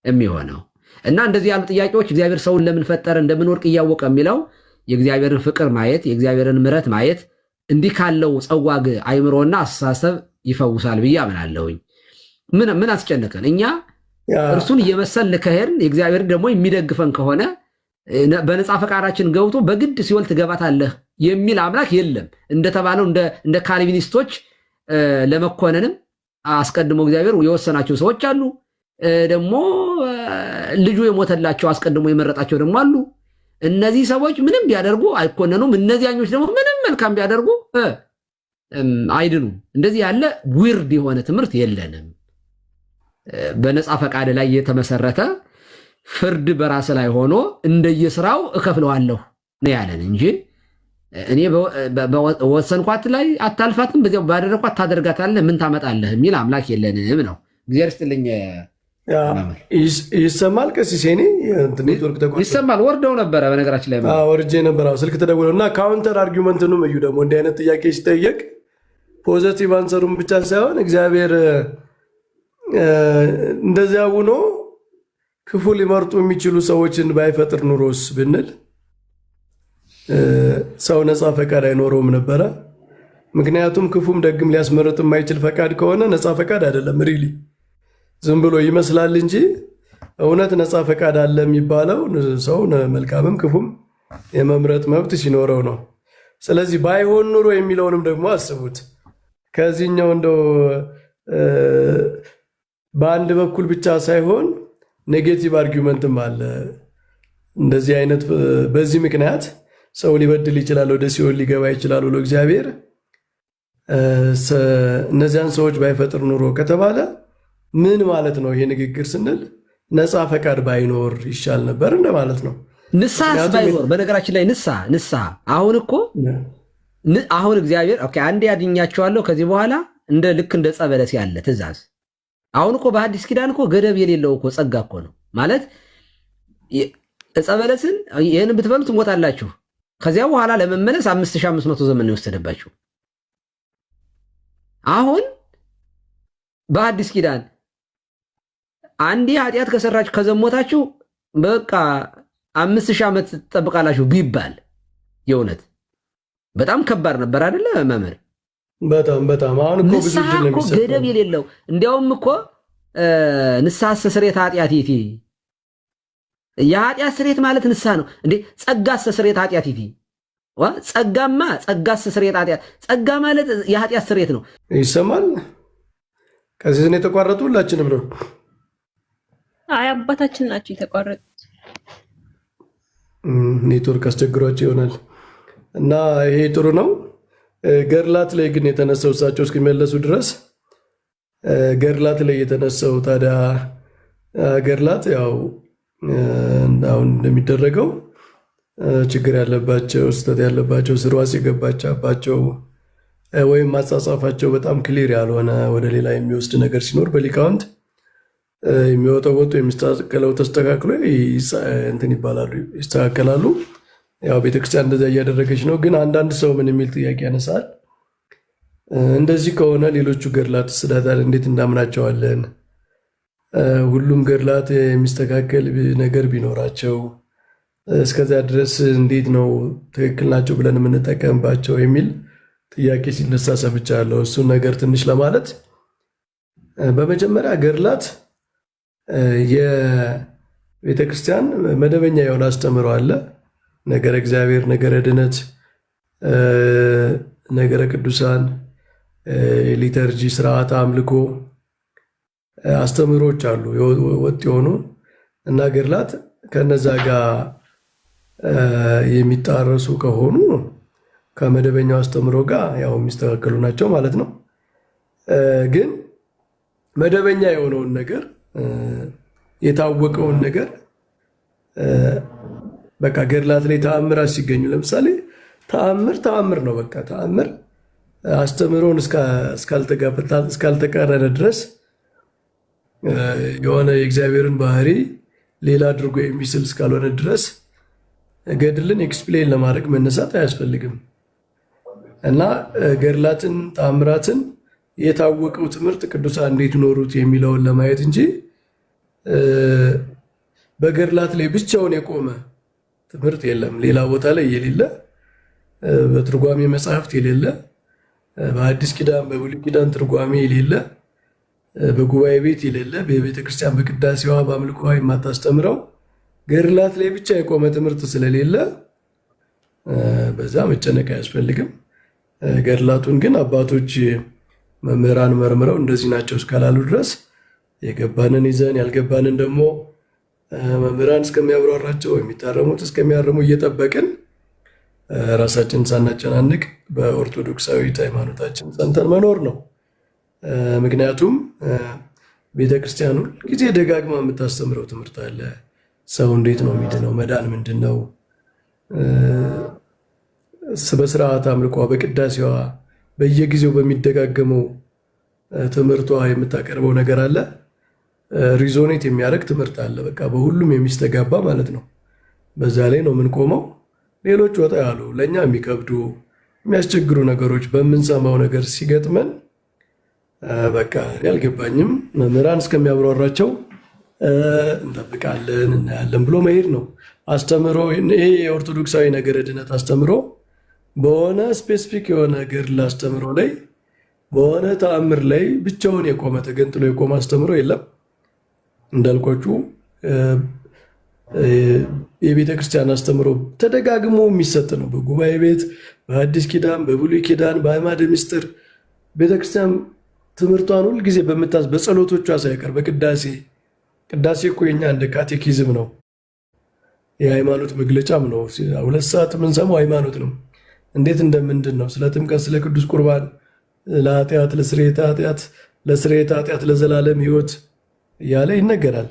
የሚሆነው። እና እንደዚህ ያሉ ጥያቄዎች እግዚአብሔር ሰውን ለምን ፈጠረ እንደምንወርቅ እያወቀ የሚለው የእግዚአብሔርን ፍቅር ማየት የእግዚአብሔርን ምሕረት ማየት እንዲህ ካለው ጸዋግ አይምሮና አስተሳሰብ ይፈውሳል ብዬ አምናለሁኝ። ምን አስጨነቀን? እኛ እርሱን እየመሰልን ከሄድን የእግዚአብሔር ደግሞ የሚደግፈን ከሆነ በነፃ ፈቃዳችን ገብቶ በግድ ሲኦል ትገባታለህ የሚል አምላክ የለም። እንደተባለው እንደ ካልቪኒስቶች ለመኮነንም አስቀድሞ እግዚአብሔር የወሰናቸው ሰዎች አሉ። ደግሞ ልጁ የሞተላቸው አስቀድሞ የመረጣቸው ደግሞ አሉ። እነዚህ ሰዎች ምንም ቢያደርጉ አይኮነኑም። እነዚያኞች ደግሞ ምንም መልካም ቢያደርጉ አይድኑም። እንደዚህ ያለ ዊርድ የሆነ ትምህርት የለንም። በነፃ ፈቃድ ላይ የተመሰረተ ፍርድ በራስ ላይ ሆኖ እንደየስራው እከፍለዋለሁ ነው ያለን እንጂ እኔ በወሰንኳት ላይ አታልፋትም፣ በዚያው ባደረኳት ታደርጋታለህ፣ ምን ታመጣለህ የሚል አምላክ የለንም ነው። እግዚአብሔር ይስጥልኝ። ይሰማል ቀሲስ ኔ ኔትወርክ ተቋርጦ ይሰማል። ወርደው ነበረ በነገራችን ላይ ወርጄ ነበር። ስልክ ተደውለው እና ካውንተር አርጊመንትንም እዩ ደግሞ እንዲህ አይነት ጥያቄ ሲጠየቅ ፖዘቲቭ አንሰሩም ብቻ ሳይሆን እግዚአብሔር እንደዚያ ሆኖ ክፉ ሊመርጡ የሚችሉ ሰዎችን ባይፈጥር ኑሮስ ብንል ሰው ነፃ ፈቃድ አይኖረውም ነበረ። ምክንያቱም ክፉም ደግም ሊያስመርጥ የማይችል ፈቃድ ከሆነ ነፃ ፈቃድ አይደለም። ሪሊ ዝም ብሎ ይመስላል እንጂ እውነት ነፃ ፈቃድ አለ የሚባለው ሰው መልካምም ክፉም የመምረጥ መብት ሲኖረው ነው። ስለዚህ ባይሆን ኑሮ የሚለውንም ደግሞ አስቡት። ከዚህኛው እንደው በአንድ በኩል ብቻ ሳይሆን ኔጌቲቭ አርጊመንትም አለ። እንደዚህ አይነት በዚህ ምክንያት ሰው ሊበድል ይችላል፣ ወደ ሲኦል ሊገባ ይችላል ብሎ እግዚአብሔር እነዚያን ሰዎች ባይፈጥር ኑሮ ከተባለ ምን ማለት ነው? ይሄ ንግግር ስንል ነፃ ፈቃድ ባይኖር ይሻል ነበር እንደማለት ነው። ንስሐስ ባይኖር በነገራችን ላይ ንስሐ አሁን እኮ አሁን እግዚአብሔር አንዴ ያድኛቸዋለሁ ከዚህ በኋላ ልክ እንደ ጸበለስ ያለ ትእዛዝ አሁን እኮ በአዲስ ኪዳን እኮ ገደብ የሌለው እኮ ጸጋ እኮ ነው ማለት። ጸበለስን ይህን ብትበሉ ትሞታላችሁ፣ ከዚያ በኋላ ለመመለስ 5500 ዘመን የወሰደባችሁ። አሁን በአዲስ ኪዳን አንዴ ኃጢአት ከሰራችሁ ከዘሞታችሁ በቃ 5000 ዓመት ትጠብቃላችሁ ቢባል የእውነት በጣም ከባድ ነበር አይደለ መምህር? በጣም አሁን እኮ ብዙ ድል ነው ገደብ የሌለው እንዲያውም እኮ ንስሐ ስሬት ኃጢአት ይፊ የኃጢአት ስሬት ማለት ንስሐ ነው እንዴ? ጸጋ ስሬት ኃጢአት ይፊ ጸጋ ስሬት ኃጢአት ጸጋ ማለት የኃጢአት ስሬት ነው። ይሰማል። ከዚህ ነው የተቋረጡ ሁላችንም ነው። አይ አባታችን ናቸው የተቋረጡት። ኔትወርክ አስቸግሯቸው ይሆናል እና ይሄ ጥሩ ነው። ገድላት ላይ ግን የተነሳው እሳቸው እስኪመለሱ ድረስ ገድላት ላይ የተነሳው ታዲያ ገድላት ያው አሁን እንደሚደረገው ችግር ያለባቸው ስህተት ያለባቸው ስርዋስ የገባቻባቸው ወይም ማጻጻፋቸው በጣም ክሊር ያልሆነ ወደ ሌላ የሚወስድ ነገር ሲኖር በሊቃውንት የሚወጣው ወጡ የሚስተካከለው ተስተካክሎ እንትን ይባላሉ፣ ይስተካከላሉ። ያው ቤተክርስቲያን እንደዛ እያደረገች ነው። ግን አንዳንድ ሰው ምን የሚል ጥያቄ ያነሳል፣ እንደዚህ ከሆነ ሌሎቹ ገድላት ስዳታል እንዴት እንዳምናቸዋለን? ሁሉም ገድላት የሚስተካከል ነገር ቢኖራቸው እስከዚያ ድረስ እንዴት ነው ትክክል ናቸው ብለን የምንጠቀምባቸው የሚል ጥያቄ ሲነሳ ሰምቻለሁ። እሱን ነገር ትንሽ ለማለት በመጀመሪያ ገድላት የቤተክርስቲያን መደበኛ የሆነ አስተምሮ አለ። ነገረ እግዚአብሔር፣ ነገረ ድነት፣ ነገረ ቅዱሳን፣ ሊተርጂ፣ ስርዓተ አምልኮ አስተምሮች አሉ ወጥ የሆኑ እና ገድላት ከነዛ ጋር የሚጣረሱ ከሆኑ ከመደበኛው አስተምሮ ጋር ያው የሚስተካከሉ ናቸው ማለት ነው። ግን መደበኛ የሆነውን ነገር የታወቀውን ነገር በቃ ገድላት ላይ ተአምራት ሲገኙ ለምሳሌ ተአምር ነው። በቃ ተአምር አስተምሮን እስካልተቃረነ ድረስ የሆነ የእግዚአብሔርን ባህሪ ሌላ አድርጎ የሚስል እስካልሆነ ድረስ ገድልን ኤክስፕሌን ለማድረግ መነሳት አያስፈልግም እና ገድላትን ተአምራትን የታወቀው ትምህርት ቅዱሳን እንዴት ኖሩት የሚለውን ለማየት እንጂ በገድላት ላይ ብቻውን የቆመ ትምህርት የለም። ሌላ ቦታ ላይ የሌለ በትርጓሜ መጽሐፍት የሌለ በአዲስ ኪዳን በብሉይ ኪዳን ትርጓሜ የሌለ በጉባኤ ቤት የሌለ በቤተ ክርስቲያን በቅዳሴዋ በአምልኮዋ የማታስተምረው ገድላት ላይ ብቻ የቆመ ትምህርት ስለሌለ በዛ መጨነቅ አያስፈልግም። ገድላቱን ግን አባቶች መምህራን መርምረው እንደዚህ ናቸው እስካላሉ ድረስ የገባንን ይዘን ያልገባንን ደግሞ መምህራን እስከሚያብራራቸው የሚታረሙት እስከሚያርሙ እየጠበቅን ራሳችን ሳናጨናንቅ በኦርቶዶክሳዊት ሃይማኖታችን ጸንተን መኖር ነው። ምክንያቱም ቤተክርስቲያኑ ጊዜ ደጋግማ የምታስተምረው ትምህርት አለ። ሰው እንዴት ነው የሚድነው? መዳን ምንድን ነው? በስርዓት አምልኳ፣ በቅዳሴዋ፣ በየጊዜው በሚደጋገመው ትምህርቷ የምታቀርበው ነገር አለ። ሪዞኔት የሚያደርግ ትምህርት አለ። በቃ በሁሉም የሚስተጋባ ማለት ነው። በዛ ላይ ነው የምንቆመው። ሌሎች ወጣ ያሉ ለእኛ የሚከብዱ የሚያስቸግሩ ነገሮች በምንሰማው ነገር ሲገጥመን በቃ አልገባኝም መምህራን እስከሚያብራራቸው እንጠብቃለን እናያለን ብሎ መሄድ ነው አስተምሮ። ይሄ የኦርቶዶክሳዊ ነገረ ድነት አስተምሮ በሆነ ስፔሲፊክ የሆነ ገድል አስተምሮ ላይ በሆነ ተአምር ላይ ብቻውን የቆመ ተገንጥሎ የቆመ አስተምሮ የለም። እንዳልኳችሁ የቤተ ክርስቲያን አስተምሮ ተደጋግሞ የሚሰጥ ነው። በጉባኤ ቤት፣ በአዲስ ኪዳን፣ በብሉይ ኪዳን፣ በአዕማደ ምስጢር ቤተክርስቲያን ትምህርቷን ሁልጊዜ በጸሎቶቿ ሳይቀር በቅዳሴ እኮ የኛ እንደ ካቴኪዝም ነው፣ የሃይማኖት መግለጫም ነው። 2 ሰዓት የምንሰማው ሃይማኖት ነው። እንዴት እንደምንድን ነው ስለ ጥምቀት፣ ስለ ቅዱስ ቁርባን፣ ለኃጢአት፣ ለስርየተ ኃጢአት፣ ለስርየተ ኃጢአት፣ ለዘላለም ሕይወት እያለ ይነገራል።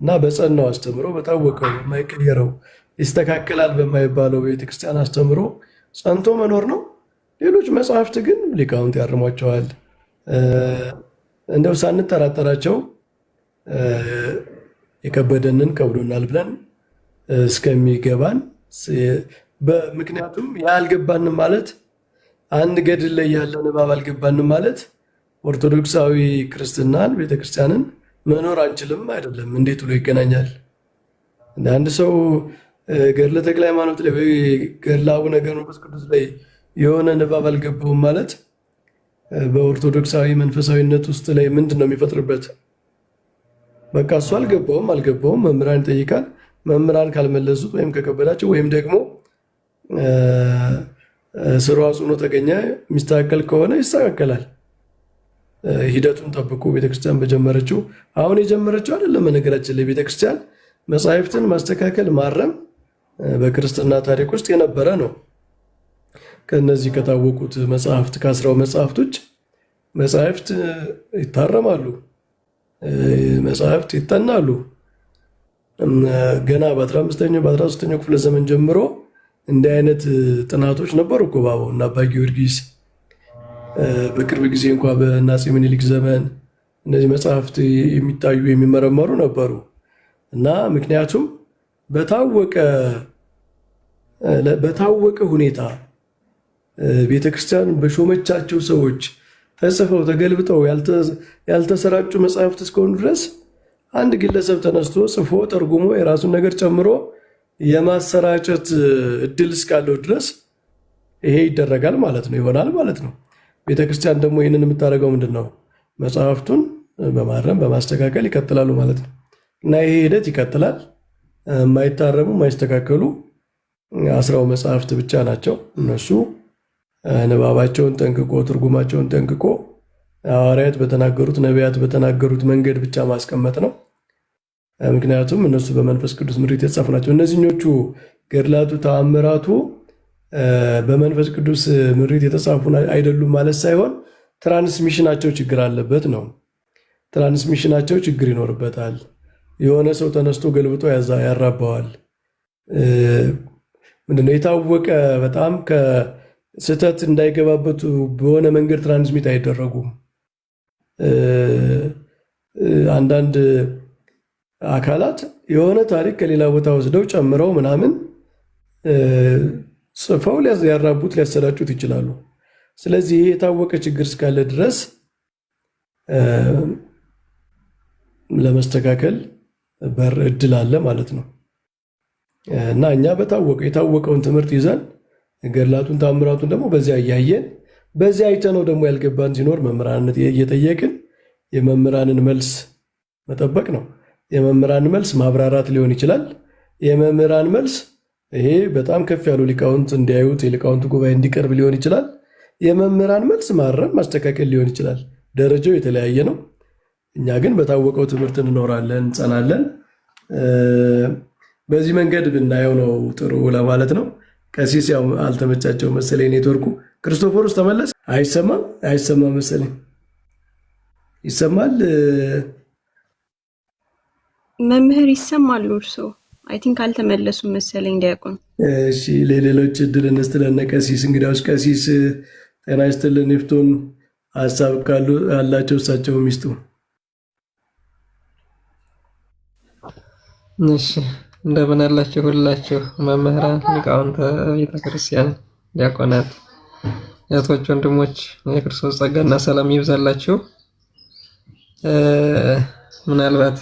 እና በጸናው አስተምሮ በታወቀው በማይቀየረው ይስተካከላል በማይባለው ቤተክርስቲያን አስተምሮ ጸንቶ መኖር ነው። ሌሎች መጽሐፍት ግን ሊቃውንት ያርሟቸዋል። እንደው ሳንጠራጠራቸው የከበደንን ከብዶናል ብለን እስከሚገባን ምክንያቱም ያልገባንም ማለት አንድ ገድል ላይ ያለ ንባብ አልገባንም ማለት ኦርቶዶክሳዊ ክርስትናን ቤተክርስቲያንን መኖር አንችልም አይደለም። እንዴት ብሎ ይገናኛል? አንድ ሰው ገድለ ተክለ ሃይማኖት ላይ ወይ ገድለ አቡነ ገብረ መንፈስ ቅዱስ ላይ የሆነ ንባብ አልገባውም ማለት በኦርቶዶክሳዊ መንፈሳዊነት ውስጥ ላይ ምንድን ነው የሚፈጥርበት? በቃ እሱ አልገባውም መምህራን ይጠይቃል። መምህራን ካልመለሱት ወይም ከከበዳቸው ወይም ደግሞ ስራው ጽኖ ተገኘ የሚስተካከል ከሆነ ይስተካከላል። ሂደቱን ጠብቁ። ቤተክርስቲያን በጀመረችው አሁን የጀመረችው አይደለም። ነገራችን ላይ ቤተክርስቲያን መጻሕፍትን ማስተካከል ማረም በክርስትና ታሪክ ውስጥ የነበረ ነው። ከነዚህ ከታወቁት መጽሐፍት ከ10 መጽሐፍቶች መጽሐፍት ይታረማሉ፣ መጽሐፍት ይጠናሉ። ገና በ15ኛው በ13ኛው ክፍለ ዘመን ጀምሮ እንዲህ አይነት ጥናቶች ነበሩ እኮ ባባው እና አባ ጊዮርጊስ። በቅርብ ጊዜ እንኳ በአፄ ምኒልክ ዘመን እነዚህ መጽሐፍት የሚታዩ የሚመረመሩ ነበሩ እና ምክንያቱም በታወቀ ሁኔታ ቤተክርስቲያን በሾመቻቸው ሰዎች ተጽፈው ተገልብጠው ያልተሰራጩ መጽሐፍት እስከሆኑ ድረስ አንድ ግለሰብ ተነስቶ ጽፎ ተርጉሞ የራሱን ነገር ጨምሮ የማሰራጨት እድል እስካለው ድረስ ይሄ ይደረጋል ማለት ነው፣ ይሆናል ማለት ነው። ቤተክርስቲያን ደግሞ ይህንን የምታደርገው ምንድን ነው? መጽሐፍቱን በማረም በማስተካከል ይቀጥላሉ ማለት ነው። እና ይሄ ሂደት ይቀጥላል። የማይታረሙ የማይስተካከሉ 10 መጽሐፍት ብቻ ናቸው። እነሱ ንባባቸውን ጠንቅቆ ትርጉማቸውን ጠንቅቆ ሐዋርያት በተናገሩት ነቢያት በተናገሩት መንገድ ብቻ ማስቀመጥ ነው። ምክንያቱም እነሱ በመንፈስ ቅዱስ ምሪት የተጻፉ ናቸው። እነዚህኞቹ ገድላቱ ተአምራቱ በመንፈስ ቅዱስ ምሪት የተጻፉ አይደሉም ማለት ሳይሆን ትራንስሚሽናቸው ችግር አለበት ነው። ትራንስሚሽናቸው ችግር ይኖርበታል። የሆነ ሰው ተነስቶ ገልብጦ ያራባዋል። ምንድነው የታወቀ በጣም ከስህተት እንዳይገባበቱ በሆነ መንገድ ትራንስሚት አይደረጉም። አንዳንድ አካላት የሆነ ታሪክ ከሌላ ቦታ ወስደው ጨምረው ምናምን ጽፈው ሊያራቡት ሊያሰራጩት ይችላሉ። ስለዚህ ይሄ የታወቀ ችግር እስካለ ድረስ ለመስተካከል በር እድል አለ ማለት ነው እና እኛ የታወቀውን ትምህርት ይዘን ገድላቱን ታምራቱን ደግሞ በዚያ እያየን በዚያ አይተነው ደግሞ ያልገባን ሲኖር መምህራንነት እየጠየቅን የመምህራንን መልስ መጠበቅ ነው። የመምህራን መልስ ማብራራት ሊሆን ይችላል። የመምህራን መልስ ይሄ በጣም ከፍ ያሉ ሊቃውንት እንዲያዩት የሊቃውንት ጉባኤ እንዲቀርብ ሊሆን ይችላል። የመምህራን መልስ ማረም ማስተካከል ሊሆን ይችላል። ደረጃው የተለያየ ነው። እኛ ግን በታወቀው ትምህርት እንኖራለን፣ እንጸናለን። በዚህ መንገድ ብናየው ነው ጥሩ ለማለት ነው። ቀሲስ ያው አልተመቻቸው መሰለኝ ኔትወርኩ። ክርስቶፎሮስ ተመለስ። አይሰማም መሰለኝ። ይሰማል መምህር ይሰማሉ እርሶ? አይ ቲንክ አልተመለሱም መሰለኝ ዲያቆን። እሺ ለሌሎች እድል እንስጥ። ለነቀሲስ እንግዲያውስ ቀሲስ ጤና ይስጥልን ይፍቱን። ሀሳብ ካሉ ያላቸው እሳቸው ሚስጡ። እሺ እንደምን አላችሁ ሁላችሁ መምህራን፣ ሊቃውንተ ቤተክርስቲያን፣ ዲያቆናት፣ እህቶች፣ ወንድሞች የክርስቶስ ጸጋና ሰላም ይብዛላችሁ። ምናልባት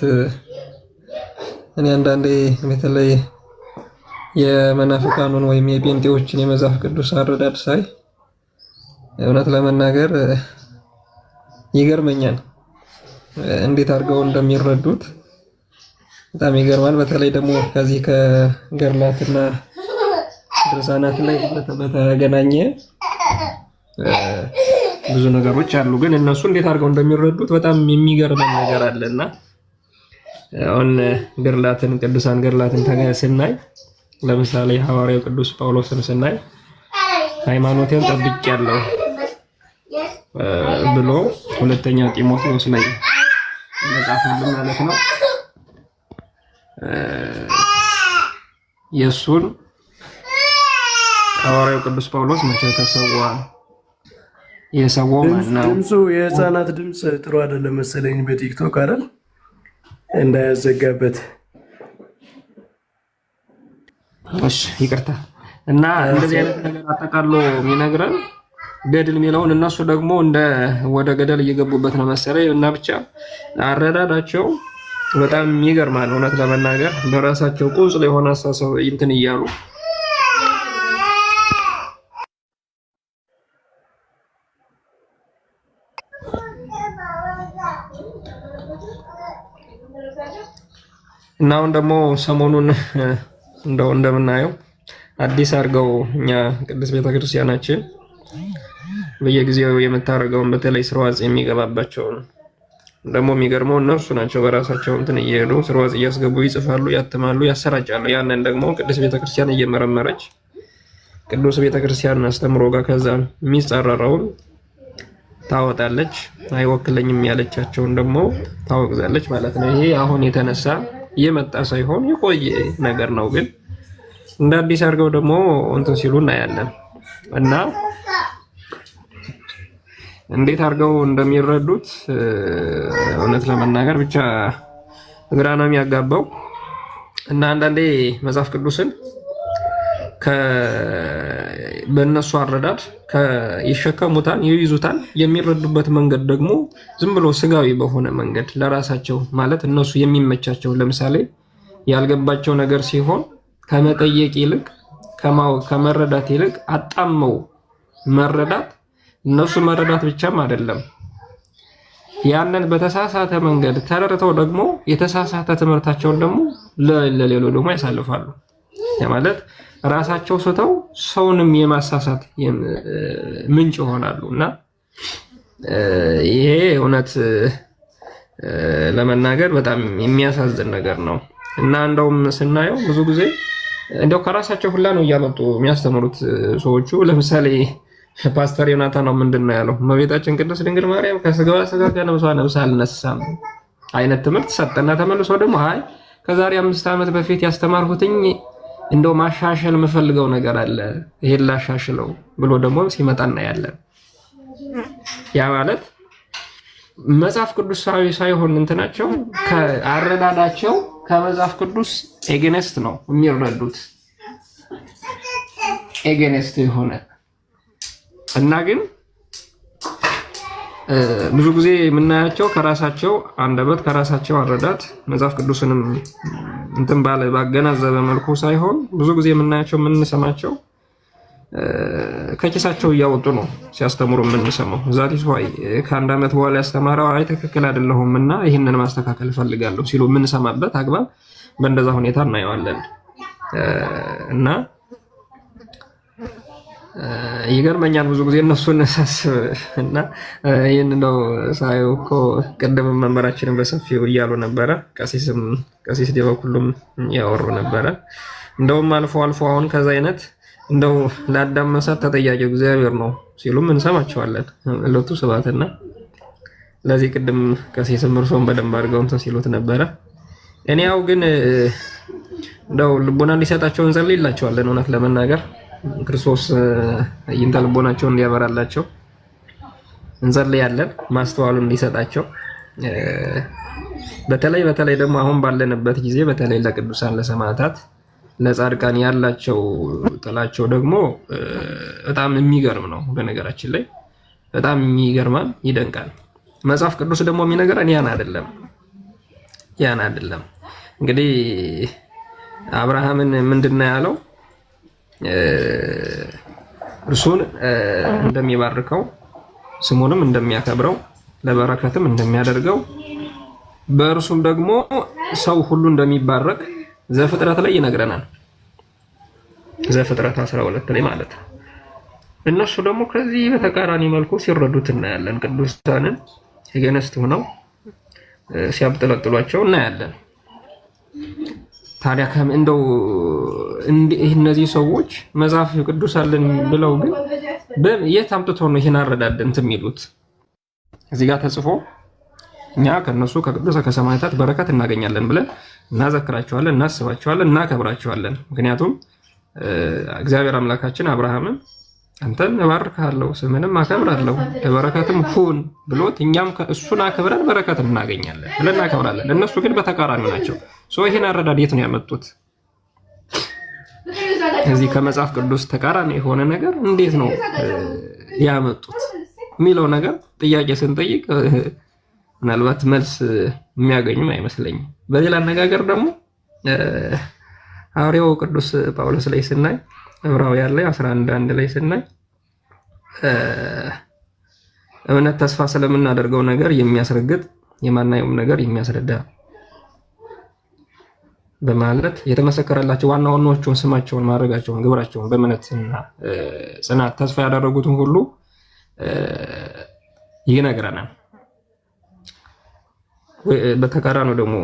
እኔ አንዳንዴ በተለይ የመናፍቃኑን ወይም የጴንጤዎችን የመጽሐፍ ቅዱስ አረዳድ ሳይ እውነት ለመናገር ይገርመኛል። እንዴት አድርገው እንደሚረዱት በጣም ይገርማል። በተለይ ደግሞ ከዚህ ከገድላትና ድርሳናት ላይ በተገናኘ ብዙ ነገሮች አሉ። ግን እነሱ እንዴት አድርገው እንደሚረዱት በጣም የሚገርም ነገር አለና አሁን ገድላትን ቅዱሳን ገድላትን ስናይ ለምሳሌ ሐዋርያው ቅዱስ ጳውሎስን ስናይ ሃይማኖቴን ጠብቄያለሁ ብሎ ሁለተኛ ጢሞቴዎስ ላይ መጻፈልን ማለት ነው። የሱን ሐዋርያው ቅዱስ ጳውሎስ መቼ ተሰዋ? የሰዋው ማን ነው? ድምፁ የህፃናት ድምፅ ጥሩ አይደለም መሰለኝ በቲክቶክ አይደል? እንዳያዘጋበት። እሺ ይቅርታ። እና እንደዚህ አይነት ነገር አጠቃሎ የሚነግረን ገድል የሚለውን እነሱ ደግሞ እንደ ወደ ገደል እየገቡበት ነው መሰለኝ። እና ብቻ አረዳዳቸው በጣም ይገርማል። እውነት ለመናገር በራሳቸው ቁንጽል የሆነ አስተሳሰብ እንትን እያሉ እና አሁን ደግሞ ሰሞኑን እንደምናየው አዲስ አድርገው እኛ ቅድስት ቤተክርስቲያናችን በየጊዜው የምታደርገውን በተለይ ስርዋጽ የሚገባባቸውን ደግሞ የሚገርመው እነሱ ናቸው በራሳቸው እንትን እየሄዱ ስርዋጽ እያስገቡ ይጽፋሉ፣ ያትማሉ፣ ያሰራጫሉ። ያንን ደግሞ ቅድስት ቤተክርስቲያን እየመረመረች ቅዱስ ቤተክርስቲያን አስተምሮ ጋር ከዛ የሚጻረረውን ታወጣለች፣ አይወክለኝም ያለቻቸውን ደግሞ ታወግዛለች ማለት ነው። ይሄ አሁን የተነሳ የመጣ ሳይሆን የቆየ ነገር ነው። ግን እንደ አዲስ አድርገው ደግሞ እንትን ሲሉ እናያለን እና እንዴት አድርገው እንደሚረዱት እውነት ለመናገር ብቻ ግራ ነው የሚያጋባው። እና አንዳንዴ መጽሐፍ ቅዱስን በእነሱ አረዳድ ይሸከሙታል፣ ይይዙታል። የሚረዱበት መንገድ ደግሞ ዝም ብሎ ስጋዊ በሆነ መንገድ ለራሳቸው ማለት እነሱ የሚመቻቸው፣ ለምሳሌ ያልገባቸው ነገር ሲሆን ከመጠየቅ ይልቅ ከማወቅ ከመረዳት ይልቅ አጣመው መረዳት። እነሱ መረዳት ብቻም አይደለም፣ ያንን በተሳሳተ መንገድ ተረድተው ደግሞ የተሳሳተ ትምህርታቸውን ደግሞ ለሌሎ ደግሞ ያሳልፋሉ። ማለት ራሳቸው ስተው ሰውንም የማሳሳት ምንጭ ይሆናሉ። እና ይሄ እውነት ለመናገር በጣም የሚያሳዝን ነገር ነው። እና እንደውም ስናየው ብዙ ጊዜ እንደው ከራሳቸው ሁላ ነው እያመጡ የሚያስተምሩት ሰዎቹ። ለምሳሌ ፓስተር ዮናታን ነው ምንድነው ያለው? እመቤታችን ቅድስት ድንግል ማርያም ከስጋዋ ስጋ ከነፍሷ ነፍስ አልነሳም አይነት ትምህርት ሰጠና ተመልሶ ደግሞ አይ ከዛሬ 5 ዓመት በፊት ያስተማርሁትኝ እንደው ማሻሻል የምፈልገው ነገር አለ ይሄን ላሻሽለው ብሎ ደግሞ ሲመጣ እናያለን። ያ ማለት መጽሐፍ ቅዱሳዊ ሳይሆን እንትናቸው ከአረዳዳቸው ከመጽሐፍ ቅዱስ ኤገነስት ነው የሚረዱት፣ ኤገነስት የሆነ እና ግን ብዙ ጊዜ የምናያቸው ከራሳቸው አንደበት ከራሳቸው አረዳድ መጽሐፍ ቅዱስንም እንትን ባገናዘበ መልኩ ሳይሆን ብዙ ጊዜ የምናያቸው የምንሰማቸው ከኪሳቸው እያወጡ ነው ሲያስተምሩ የምንሰማው። ዛቲ ሆይ ከአንድ ዓመት በኋላ ያስተማረው አይ ትክክል አይደለሁም እና ይህንን ማስተካከል እፈልጋለሁ ሲሉ የምንሰማበት አግባብ በእንደዛ ሁኔታ እናየዋለን። እና ይገርመኛል ብዙ ጊዜ እነሱን ሳስብ እና ይህን ነው ሳየው እኮ ቅድም መምህራችንን በሰፊው እያሉ ነበረ። ቀሲስ ዲበኩሉም ያወሩ ነበረ። እንደውም አልፎ አልፎ አሁን ከዛ አይነት እንደው ለአዳም መሳት ተጠያቂው እግዚአብሔር ነው ሲሉም እንሰማቸዋለን። ለቱ ስብሐትና ለዚህ ቅድም ቀሲስ ምርሶን በደንብ አድርገው እንትን ሲሉት ነበረ። እኔ ያው ግን እንደው ልቦና እንዲሰጣቸው እንጸልይላቸዋለን። እውነት ለመናገር ክርስቶስ አይንተ ልቦናቸውን እንዲያበራላቸው እንጸልያለን፣ ማስተዋሉን እንዲሰጣቸው። በተለይ ደግሞ አሁን ባለንበት ጊዜ በተለይ ለቅዱሳን ለሰማዕታት ለጻድቃን ያላቸው ጥላቸው ደግሞ በጣም የሚገርም ነው። በነገራችን ላይ በጣም የሚገርማል፣ ይደንቃል። መጽሐፍ ቅዱስ ደግሞ የሚነገረን ያን አይደለም። እንግዲህ አብርሃምን ምንድነው ያለው? እርሱን እንደሚባርከው ስሙንም እንደሚያከብረው ለበረከትም እንደሚያደርገው በእርሱም ደግሞ ሰው ሁሉ እንደሚባረክ ዘፍጥረት ላይ ይነግረናል። ዘፍጥረት 12 ላይ ማለት ነው። እነሱ ደግሞ ከዚህ በተቃራኒ መልኩ ሲረዱት እናያለን። ቅዱሳንን የገነስት ሆነው ሲያብጠለጥሏቸው እናያለን። ታዲያ እንደው እነዚህ ሰዎች መጽሐፍ ቅዱስ አለን ብለው ግን የት አምጥተው ነው ይሄን አረዳድ እንትን የሚሉት? እዚህ ጋር ተጽፎ እኛ ከነሱ ከቅዱሳን ከሰማዕታት በረከት እናገኛለን ብለን እናዘክራቸዋለን፣ እናስባቸዋለን፣ እናከብራቸዋለን። ምክንያቱም እግዚአብሔር አምላካችን አብርሃምን አንተን እባርካለሁ ስምንም አከብራለሁ ለበረከትም ሁን ብሎት እኛም እሱን አክብረን በረከት እናገኛለን ብለን እናከብራለን። እነሱ ግን በተቃራኒ ናቸው። ይሄን አረዳድ የት ነው ያመጡት? እዚህ ከመጽሐፍ ቅዱስ ተቃራኒ የሆነ ነገር እንዴት ነው ያመጡት የሚለው ነገር ጥያቄ ስንጠይቅ ምናልባት መልስ የሚያገኙ አይመስለኝም። በሌላ አነጋገር ደግሞ ሐዋርያው ቅዱስ ጳውሎስ ላይ ስናይ ዕብራውያን ላይ 11:1 ላይ ስናይ እምነት ተስፋ ስለምናደርገው ነገር የሚያስረግጥ የማናየውም ነገር የሚያስረዳ በማለት የተመሰከረላቸው ዋና ዋናዎቹን ስማቸውን፣ ማድረጋቸውን፣ ግብራቸውን በእምነትና ጽናት ተስፋ ያደረጉትን ሁሉ ይነግረናል። በተቃራኒው ደግሞ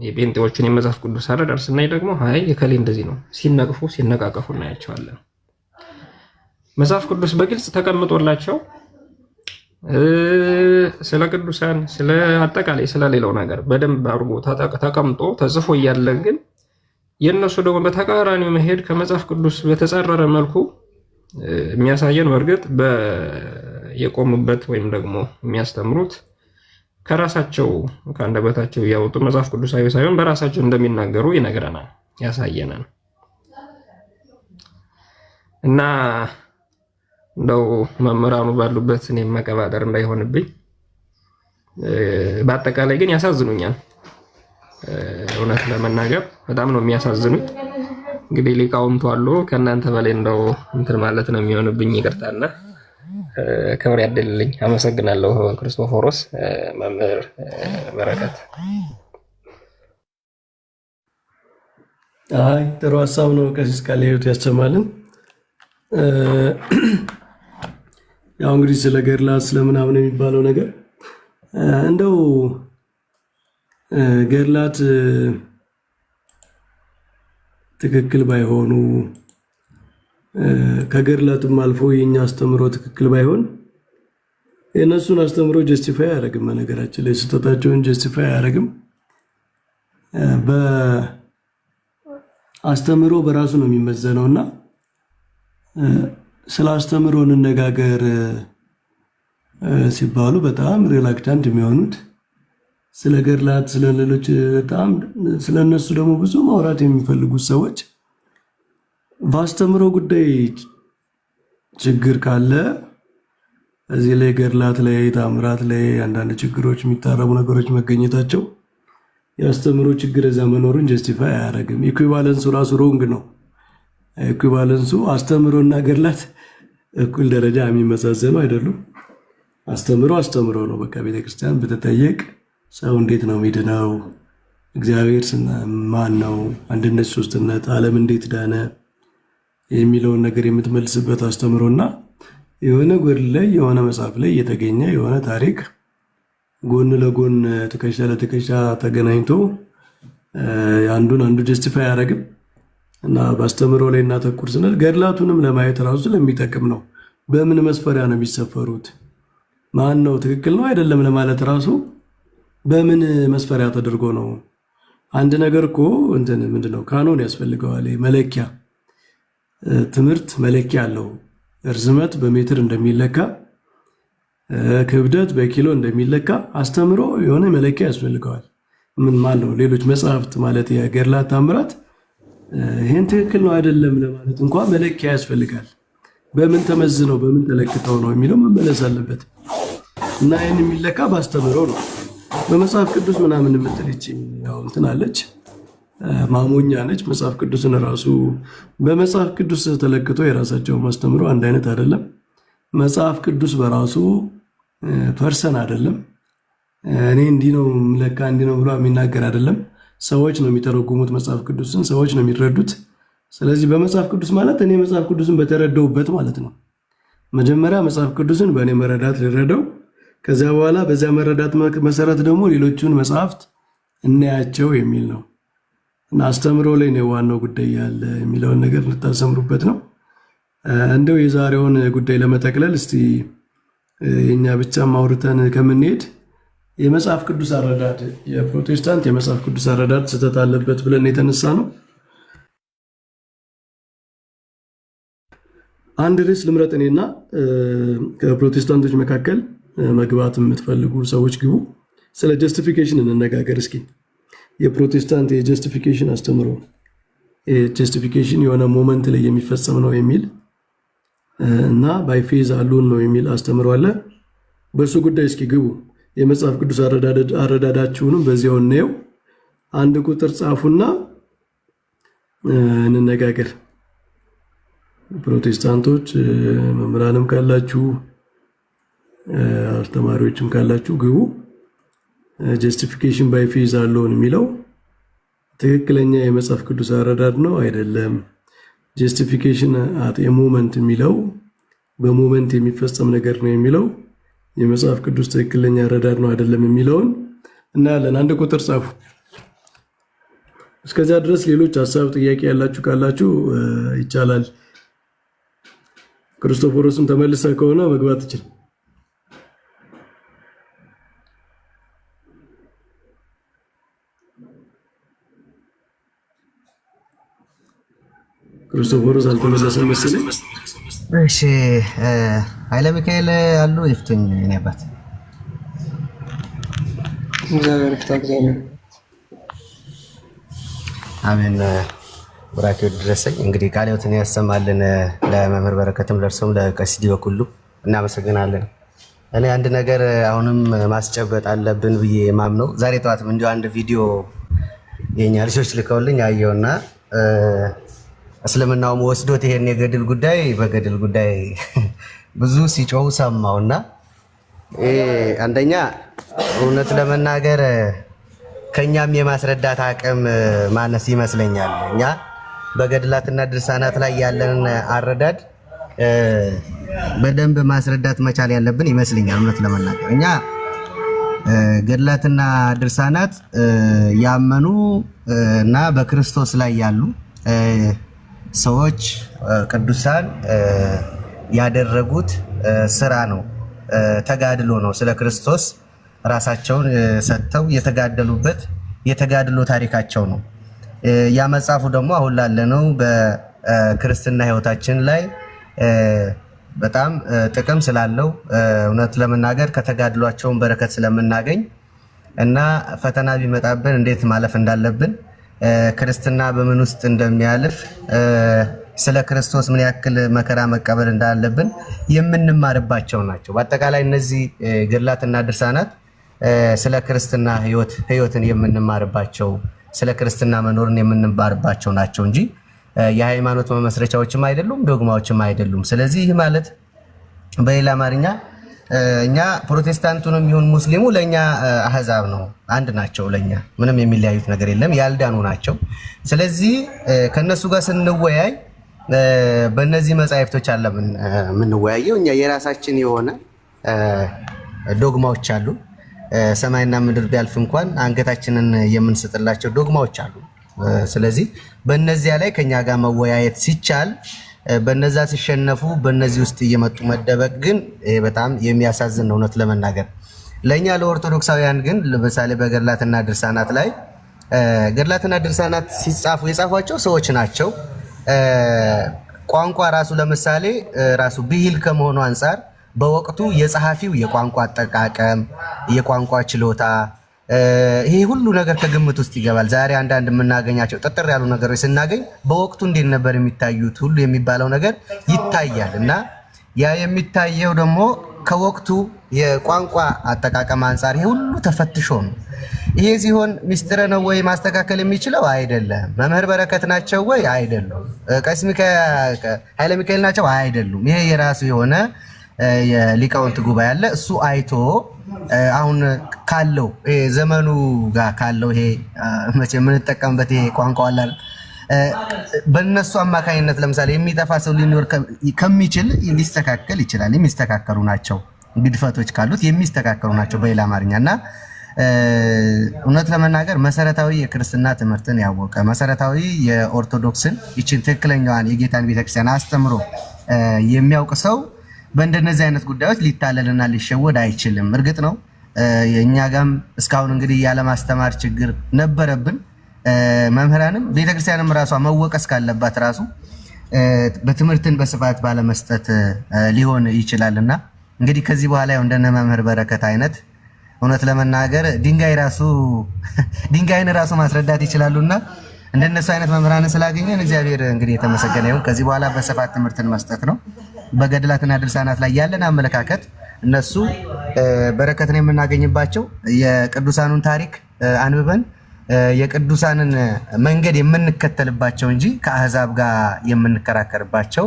የጴንጤዎችን የመጽሐፍ ቅዱስ አረዳድ ስናይ ደግሞ አይ የከሌ እንደዚህ ነው ሲነቅፉ ሲነቃቀፉ እናያቸዋለን። መጽሐፍ ቅዱስ በግልጽ ተቀምጦላቸው ስለ ቅዱሳን ስለ አጠቃላይ ስለሌላው ነገር በደንብ አድርጎ ተቀምጦ ተጽፎ እያለ ግን የእነሱ ደግሞ በተቃራኒው መሄድ ከመጽሐፍ ቅዱስ በተጻረረ መልኩ የሚያሳየን በእርግጥ የቆሙበት ወይም ደግሞ የሚያስተምሩት ከራሳቸው ከአንደበታቸው እያወጡ መጽሐፍ ቅዱሳዊ ሳይሆን በራሳቸው እንደሚናገሩ ይነግረናል፣ ያሳየናል። እና እንደው መምህራኑ ባሉበት እኔም መቀባጠር እንዳይሆንብኝ በአጠቃላይ ግን ያሳዝኑኛል። እውነት ለመናገር በጣም ነው የሚያሳዝኑኝ። እንግዲህ ሊቃውንቱ አሉ ከእናንተ በላይ እንደው እንትን ማለት ነው የሚሆንብኝ። ይቅርታና ክብር ያድልልኝ። አመሰግናለሁ። ክርስቶፎሮስ መምህር በረከት። አይ ጥሩ ሀሳብ ነው። ቀሲስ ቃለ ሕይወት ያሰማልን። ያው እንግዲህ ስለ ገድላት ስለምናምን የሚባለው ነገር እንደው ገድላት ትክክል ባይሆኑ ከገድላትም አልፎ የኛ አስተምሮ ትክክል ባይሆን የእነሱን አስተምሮ ጀስቲፋይ አያደርግም። በነገራችን ላይ ስህተታቸውን ጀስቲፋይ አያደርግም። በአስተምሮ በራሱ ነው የሚመዘነውና ስለ አስተምሮ እንነጋገር ሲባሉ በጣም ሪላክታንት የሚሆኑት ስለ ገድላት ስለ ሌሎች በጣም ስለ እነሱ ደግሞ ብዙ ማውራት የሚፈልጉት ሰዎች በአስተምሮ ጉዳይ ችግር ካለ እዚህ ላይ ገድላት ላይ ታምራት ላይ አንዳንድ ችግሮች የሚታረሙ ነገሮች መገኘታቸው የአስተምሮ ችግር እዛ መኖሩን ጀስቲፋይ አያደርግም። ኢኩቫለንሱ ራሱ ሮንግ ነው። ኢኩቫለንሱ አስተምሮና ገድላት እኩል ደረጃ የሚመሳሰሉ አይደሉም። አስተምሮ ነው። በቃ ቤተክርስቲያን ብትጠየቅ ሰው እንዴት ነው የሚድነው? እግዚአብሔር ማን ነው? አንድነት፣ ሶስትነት፣ ዓለም እንዴት ዳነ የሚለውን ነገር የምትመልስበት አስተምሮና የሆነ ጎን ላይ የሆነ መጽሐፍ ላይ የተገኘ የሆነ ታሪክ ጎን ለጎን ትከሻ ለትከሻ ተገናኝቶ አንዱ ጀስቲፋይ አያደርግም። እና በአስተምሮ ላይ እናተኩር ስንል ገድላቱንም ለማየት ራሱ ስለሚጠቅም ነው። በምን መስፈሪያ ነው የሚሰፈሩት? ማን ነው ትክክል ነው አይደለም ለማለት ራሱ በምን መስፈሪያ ተደርጎ ነው አንድ ነገር እኮ እንትን ምንድነው ካኖን ያስፈልገዋል። መለኪያ ትምህርት መለኪያ አለው። እርዝመት በሜትር እንደሚለካ፣ ክብደት በኪሎ እንደሚለካ አስተምሮ የሆነ መለኪያ ያስፈልገዋል። ምን ማለት ነው? ሌሎች መጽሐፍት ማለት የገድላት ታምራት ይህን ትክክል ነው አይደለም ለማለት እንኳን መለኪያ ያስፈልጋል። በምን ተመዝነው በምን ተለክተው ነው የሚለው መመለስ አለበት እና ይህን የሚለካ በአስተምሮ ነው። በመጽሐፍ ቅዱስ ምናምን የምትልች ያው እንትን አለች ማሞኛ ነች። መጽሐፍ ቅዱስን ራሱ በመጽሐፍ ቅዱስ ተለክቶ የራሳቸው ማስተምሮ አንድ አይነት አይደለም። መጽሐፍ ቅዱስ በራሱ ፐርሰን አይደለም። እኔ እንዲህ ነው ለካ እንዲህ ነው ብሎ የሚናገር አይደለም። ሰዎች ነው የሚተረጉሙት መጽሐፍ ቅዱስን፣ ሰዎች ነው የሚረዱት። ስለዚህ በመጽሐፍ ቅዱስ ማለት እኔ መጽሐፍ ቅዱስን በተረዳውበት ማለት ነው። መጀመሪያ መጽሐፍ ቅዱስን በእኔ መረዳት ልረዳው፣ ከዚያ በኋላ በዚያ መረዳት መሰረት ደግሞ ሌሎቹን መጽሐፍት እናያቸው የሚል ነው እና አስተምሮ ላይ ነው ዋናው ጉዳይ ያለ የሚለውን ነገር ልታሰምሩበት ነው። እንደው የዛሬውን ጉዳይ ለመጠቅለል እስቲ የኛ ብቻ ማውርተን ከምንሄድ የመጽሐፍ ቅዱስ አረዳድ የፕሮቴስታንት የመጽሐፍ ቅዱስ አረዳድ ስህተት አለበት ብለን የተነሳ ነው። አንድ ርዕስ ልምረጥ እኔና ከፕሮቴስታንቶች መካከል መግባት የምትፈልጉ ሰዎች ግቡ። ስለ ጀስቲፊኬሽን እንነጋገር እስኪ። የፕሮቴስታንት የጀስቲፊኬሽን አስተምሮ ጀስቲፊኬሽን የሆነ ሞመንት ላይ የሚፈጸም ነው የሚል እና ባይ ፌዝ አሉን ነው የሚል አስተምሮ አለ። በእርሱ ጉዳይ እስኪ ግቡ። የመጽሐፍ ቅዱስ አረዳዳችሁንም በዚያው እናየው። አንድ ቁጥር ጻፉና እንነጋገር። ፕሮቴስታንቶች መምህራንም ካላችሁ አስተማሪዎችም ካላችሁ ግቡ። ጀስቲፊኬሽን ባይ ፌዝ አለውን የሚለው ትክክለኛ የመጽሐፍ ቅዱስ አረዳድ ነው አይደለም? ጀስቲፊኬሽን አት ኤ ሞመንት የሚለው በሞመንት የሚፈጸም ነገር ነው የሚለው የመጽሐፍ ቅዱስ ትክክለኛ አረዳድ ነው አይደለም የሚለውን እናያለን። አንድ ቁጥር ጻፉ። እስከዚያ ድረስ ሌሎች ሀሳብ ጥያቄ ያላችሁ ካላችሁ ይቻላል። ክርስቶፎሮስም ተመልሰ ከሆነ መግባት ይችላል። ክርስቶፎሮስ አልተመለሰም መሰለኝ። እሺ ኃይለ ሚካኤል አሉ ይፍቱኝ። እኔ አባት እግዚአብሔር ይፍታህ። አሜን። ወራኪው ድረሰኝ። እንግዲህ ቃለ ሕይወትን ያሰማልን። ለመምህር በረከትም ለእርሶም ለቀሲስ ዲበኩሉ እናመሰግናለን። እኔ አንድ ነገር አሁንም ማስጨበጥ አለብን ብዬ ማምነው ዛሬ ጠዋትም እንዲሁ አንድ ቪዲዮ የኛ ልጆች ልከውልኝ አየውና እስልምናውም ወስዶት ይሄን የገድል ጉዳይ በገድል ጉዳይ ብዙ ሲጮው ሰማውና አንደኛ እውነት ለመናገር ከኛም የማስረዳት አቅም ማነስ ይመስለኛል። እኛ በገድላትና ድርሳናት ላይ ያለን አረዳድ በደንብ ማስረዳት መቻል ያለብን ይመስለኛል። እውነት ለመናገር እኛ ገድላትና ድርሳናት ያመኑ እና በክርስቶስ ላይ ያሉ ሰዎች ቅዱሳን ያደረጉት ስራ ነው፣ ተጋድሎ ነው። ስለ ክርስቶስ ራሳቸውን ሰጥተው የተጋደሉበት የተጋድሎ ታሪካቸው ነው። ያ መጽሐፉ ደግሞ አሁን ላለነው በክርስትና ሕይወታችን ላይ በጣም ጥቅም ስላለው እውነት ለመናገር ከተጋድሏቸውን በረከት ስለምናገኝ እና ፈተና ቢመጣብን እንዴት ማለፍ እንዳለብን ክርስትና በምን ውስጥ እንደሚያልፍ ስለ ክርስቶስ ምን ያክል መከራ መቀበል እንዳለብን የምንማርባቸው ናቸው። በአጠቃላይ እነዚህ ገድላትና ድርሳናት ስለ ክርስትና ህይወትን የምንማርባቸው ስለ ክርስትና መኖርን የምንማርባቸው ናቸው እንጂ የሃይማኖት መመስረቻዎችም አይደሉም፣ ዶግማዎችም አይደሉም። ስለዚህ ይህ ማለት በሌላ አማርኛ እኛ ፕሮቴስታንቱንም ይሁን ሙስሊሙ ለኛ አህዛብ ነው፣ አንድ ናቸው። ለኛ ምንም የሚለያዩት ነገር የለም፣ ያልዳኑ ናቸው። ስለዚህ ከነሱ ጋር ስንወያይ በእነዚህ መጻሕፍቶች አለ የምንወያየው። እኛ የራሳችን የሆነ ዶግማዎች አሉ። ሰማይና ምድር ቢያልፍ እንኳን አንገታችንን የምንሰጥላቸው ዶግማዎች አሉ። ስለዚህ በእነዚያ ላይ ከኛ ጋር መወያየት ሲቻል በነዛ ሲሸነፉ በእነዚህ ውስጥ እየመጡ መደበቅ ግን በጣም የሚያሳዝን ነው። እውነት ለመናገር ለእኛ ለኦርቶዶክሳውያን ግን ለምሳሌ በገድላትና ድርሳናት ላይ ገድላትና ድርሳናት ሲጻፉ የጻፏቸው ሰዎች ናቸው። ቋንቋ ራሱ ለምሳሌ ራሱ ብሂል ከመሆኑ አንፃር በወቅቱ የጸሐፊው የቋንቋ አጠቃቀም፣ የቋንቋ ችሎታ፣ ይሄ ሁሉ ነገር ከግምት ውስጥ ይገባል። ዛሬ አንዳንድ የምናገኛቸው ጥጥር ያሉ ነገሮች ስናገኝ በወቅቱ እንዴት ነበር የሚታዩት ሁሉ የሚባለው ነገር ይታያል እና ያ የሚታየው ደግሞ ከወቅቱ የቋንቋ አጠቃቀም አንፃር ይሄ ሁሉ ተፈትሾ ነው። ይሄ ሲሆን ሚስጥር ነው ወይ ማስተካከል የሚችለው? አይደለም። መምህር በረከት ናቸው ወይ? አይደሉም። ቀሲስ ኃይለ ሚካኤል ናቸው? አይደሉም። ይሄ የራሱ የሆነ የሊቃውንት ጉባኤ አለ። እሱ አይቶ አሁን ካለው ዘመኑ ጋር ካለው ይሄ መቼ የምንጠቀምበት ይሄ ቋንቋ አለ በእነሱ አማካኝነት ለምሳሌ የሚጠፋ ሰው ሊኖር ከሚችል ሊስተካከል ይችላል። የሚስተካከሉ ናቸው። ግድፈቶች ካሉት የሚስተካከሉ ናቸው በሌላ አማርኛና እውነት ለመናገር መሰረታዊ የክርስትና ትምህርትን ያወቀ መሰረታዊ የኦርቶዶክስን ይችን ትክክለኛዋን የጌታን ቤተክርስቲያን አስተምሮ የሚያውቅ ሰው በእንደነዚህ አይነት ጉዳዮች ሊታለልና ሊሸወድ አይችልም። እርግጥ ነው እኛ ጋም እስካሁን እንግዲህ ያለማስተማር ችግር ነበረብን። መምህራንም ቤተክርስቲያንም ራሷ መወቀስ ካለባት ራሱ በትምህርትን በስፋት ባለመስጠት ሊሆን ይችላልና እንግዲህ ከዚህ በኋላ ያው እንደነ መምህር በረከት አይነት እውነት ለመናገር ድንጋይን ራሱ ማስረዳት ይችላሉና እንደነሱ አይነት መምህራንን ስላገኘን እግዚአብሔር እንግዲህ የተመሰገነ ይሁን። ከዚህ በኋላ በስፋት ትምህርትን መስጠት ነው። በገድላትና ድርሳናት ላይ ያለን አመለካከት እነሱ በረከትን የምናገኝባቸው የቅዱሳኑን ታሪክ አንብበን የቅዱሳንን መንገድ የምንከተልባቸው እንጂ ከአህዛብ ጋር የምንከራከርባቸው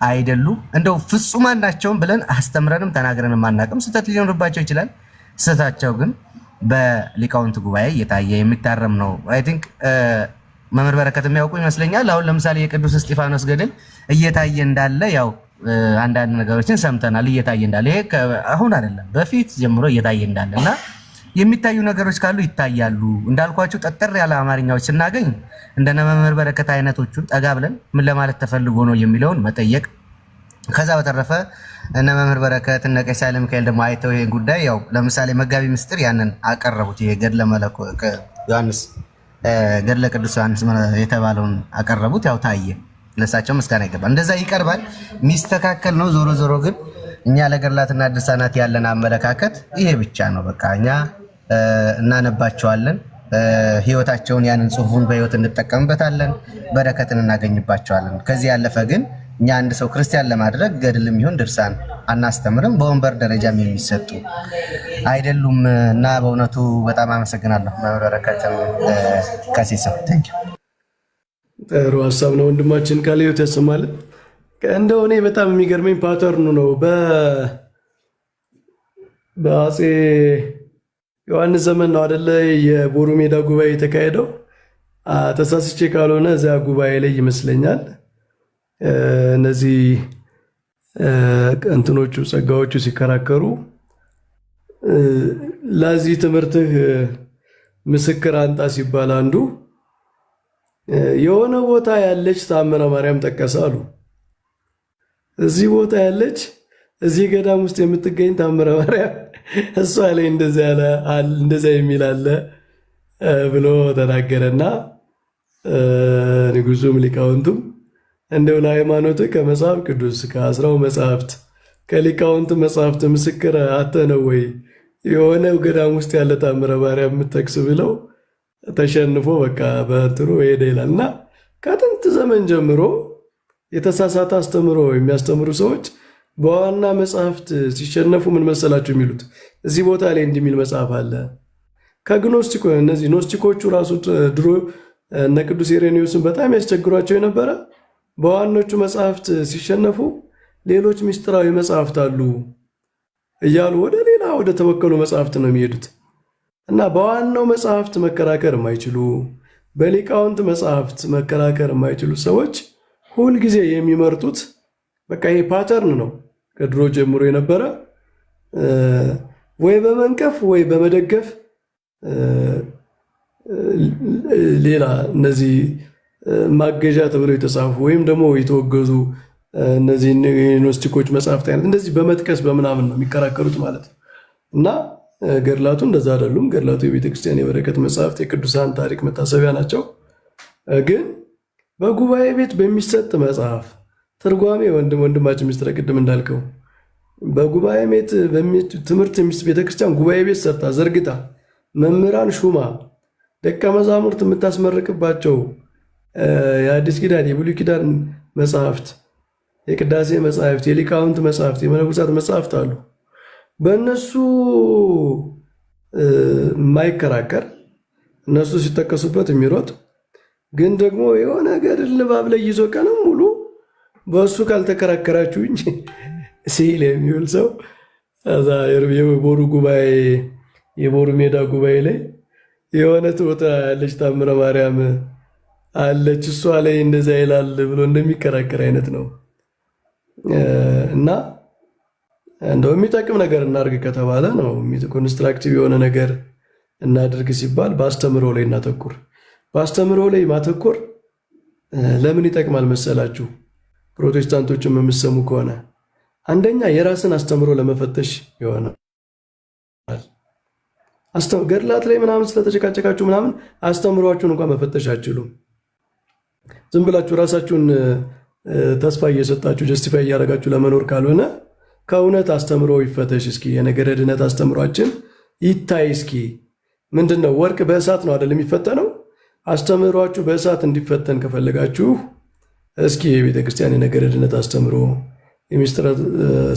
አይደሉም። እንደው ፍጹማን ናቸውም ብለን አስተምረንም ተናግረንም አናውቅም። ስህተት ሊኖርባቸው ይችላል። ስህተታቸው ግን በሊቃውንት ጉባኤ እየታየ የሚታረም ነው። አይ ቲንክ መምህር በረከት የሚያውቁ ይመስለኛል። አሁን ለምሳሌ የቅዱስ እስጢፋኖስ ገድል እየታየ እንዳለ ያው አንዳንድ ነገሮችን ሰምተናል። እየታየ እንዳለ ይሄ አሁን አይደለም በፊት ጀምሮ እየታየ እንዳለ እና የሚታዩ ነገሮች ካሉ ይታያሉ። እንዳልኳችሁ ጠጠር ያለ አማርኛዎች ስናገኝ እንደነ መምህር በረከት አይነቶቹን ጠጋ ብለን ምን ለማለት ተፈልጎ ነው የሚለውን መጠየቅ። ከዛ በተረፈ እነ መምህር በረከት እነ ቀሲስ ኃይለ ሚካኤል ደግሞ አይተው ይሄን ጉዳይ ያው ለምሳሌ መጋቢ ምስጢር ያንን አቀረቡት። ይሄ ገድለ መለኮት ዮሐንስ ገድለ ቅዱስ ዮሐንስ የተባለውን አቀረቡት። ያው ታየ። ለሳቸው ምስጋና ይገባል። እንደዛ ይቀርባል። ሚስተካከል ነው። ዞሮ ዞሮ ግን እኛ ለገድላትና ድርሳናት ያለን አመለካከት ይሄ ብቻ ነው። በቃ እኛ እናነባቸዋለን፣ ህይወታቸውን ያንን ጽሁፉን በህይወት እንጠቀምበታለን፣ በረከትን እናገኝባቸዋለን። ከዚህ ያለፈ ግን እኛ አንድ ሰው ክርስቲያን ለማድረግ ገድልም ይሁን ድርሳን አናስተምርም። በወንበር ደረጃም የሚሰጡ አይደሉም እና በእውነቱ በጣም አመሰግናለሁ። በረከትም ቀሲስም ጥሩ ሀሳብ ነው ወንድማችን፣ ቃለ ሕይወት ያሰማልን። እንደው እኔ በጣም የሚገርመኝ ፓተርኑ ነው። በአፄ ዮሐንስ ዘመን ነው አደለ የቦሩ ሜዳ ጉባኤ የተካሄደው። ተሳስቼ ካልሆነ እዚያ ጉባኤ ላይ ይመስለኛል እነዚህ እንትኖቹ ጸጋዎቹ ሲከራከሩ ለዚህ ትምህርትህ ምስክር አንጣ ሲባል አንዱ የሆነ ቦታ ያለች ተአምረ ማርያም ጠቀሰ አሉ። እዚህ ቦታ ያለች እዚህ ገዳም ውስጥ የምትገኝ ተአምረ ማርያም እሷ ላይ እንደዛ የሚል አለ ብሎ ተናገረና ንጉሱም ሊቃውንቱም እንደው ለሃይማኖት ከመጽሐፍ ቅዱስ ከአስራው መጽሐፍት ከሊቃውንት መጽሐፍት ምስክር አተነው ወይ የሆነ ገዳም ውስጥ ያለ ተአምረ ማርያም የምትጠቅስ ብለው ተሸንፎ በቃ በትሩ ሄደ ይላልና ከጥንት ዘመን ጀምሮ የተሳሳተ አስተምሮ የሚያስተምሩ ሰዎች በዋና መጽሐፍት ሲሸነፉ ምን መሰላችሁ የሚሉት? እዚህ ቦታ ላይ እንደሚል መጽሐፍ አለ። ከግኖስቲኮ እነዚህ ኖስቲኮቹ ራሱ ድሮ እነ ቅዱስ ኢሬኒዮስን በጣም ያስቸግሯቸው የነበረ በዋኖቹ መጽሐፍት ሲሸነፉ ሌሎች ምስጢራዊ መጽሐፍት አሉ እያሉ ወደ ተወከሉ መጽሐፍት ነው የሚሄዱት እና በዋናው መጽሐፍት መከራከር የማይችሉ በሊቃውንት መጽሐፍት መከራከር የማይችሉ ሰዎች ሁልጊዜ የሚመርጡት በቃ ይሄ ፓተርን ነው ከድሮ ጀምሮ የነበረ ወይ በመንቀፍ ወይ በመደገፍ ሌላ እነዚህ ማገዣ ተብለው የተጻፉ ወይም ደግሞ የተወገዙ እነዚህ ኖስቲኮች መጽሐፍት አይነት እንደዚህ በመጥቀስ በምናምን ነው የሚከራከሩት ማለት ነው። እና ገድላቱ እንደዛ አይደሉም። ገድላቱ የቤተክርስቲያን የበረከት መጽሐፍት፣ የቅዱሳን ታሪክ መታሰቢያ ናቸው። ግን በጉባኤ ቤት በሚሰጥ መጽሐፍ ትርጓሜ ወንድማችን ሚስጥረ ቅድም እንዳልከው በጉባኤ ቤት ትምህርት ቤተክርስቲያን ጉባኤ ቤት ሰርታ ዘርግታ መምህራን ሹማ ደቀ መዛሙርት የምታስመርቅባቸው የአዲስ ኪዳን የብሉይ ኪዳን መጽሐፍት፣ የቅዳሴ መጽሐፍት፣ የሊቃውንት መጽሐፍት፣ የመነኮሳት መጽሐፍት አሉ። በእነሱ የማይከራከር እነሱ ሲጠቀሱበት የሚሮጥ ግን ደግሞ የሆነ ገድል ንባብ ላይ ይዞ ቀንም ሙሉ በእሱ ካልተከራከራችሁኝ ሲል የሚውል ሰው እዛ የቦሩ ጉባኤ የቦሩ ሜዳ ጉባኤ ላይ የሆነ ትወታ ያለች ታምረ ማርያም አለች እሷ ላይ እንደዛ ይላል ብሎ እንደሚከራከር አይነት ነው። እና እንደው የሚጠቅም ነገር እናድርግ ከተባለ ነው ኮንስትራክቲቭ የሆነ ነገር እናድርግ ሲባል በአስተምሮ ላይ እናተኩር። በአስተምሮ ላይ ማተኮር ለምን ይጠቅማል መሰላችሁ? ፕሮቴስታንቶችም የምሰሙ ከሆነ አንደኛ የራስን አስተምሮ ለመፈተሽ ይሆናል። ገድላት ላይ ምናምን ስለተጨቃጨቃችሁ ምናምን አስተምሯችሁን እንኳን መፈተሽ አትችሉም። ዝም ብላችሁ ራሳችሁን ተስፋ እየሰጣችሁ ጀስቲፋይ እያደረጋችሁ ለመኖር ካልሆነ ከእውነት አስተምሮ ይፈተሽ እስኪ። የነገረ ድነት አስተምሯችን ይታይ እስኪ። ምንድን ነው ወርቅ በእሳት ነው አይደል የሚፈተነው? አስተምሯችሁ በእሳት እንዲፈተን ከፈለጋችሁ እስኪ የቤተ ክርስቲያን የነገረ ድነት አስተምሮ፣ የሚስጥረ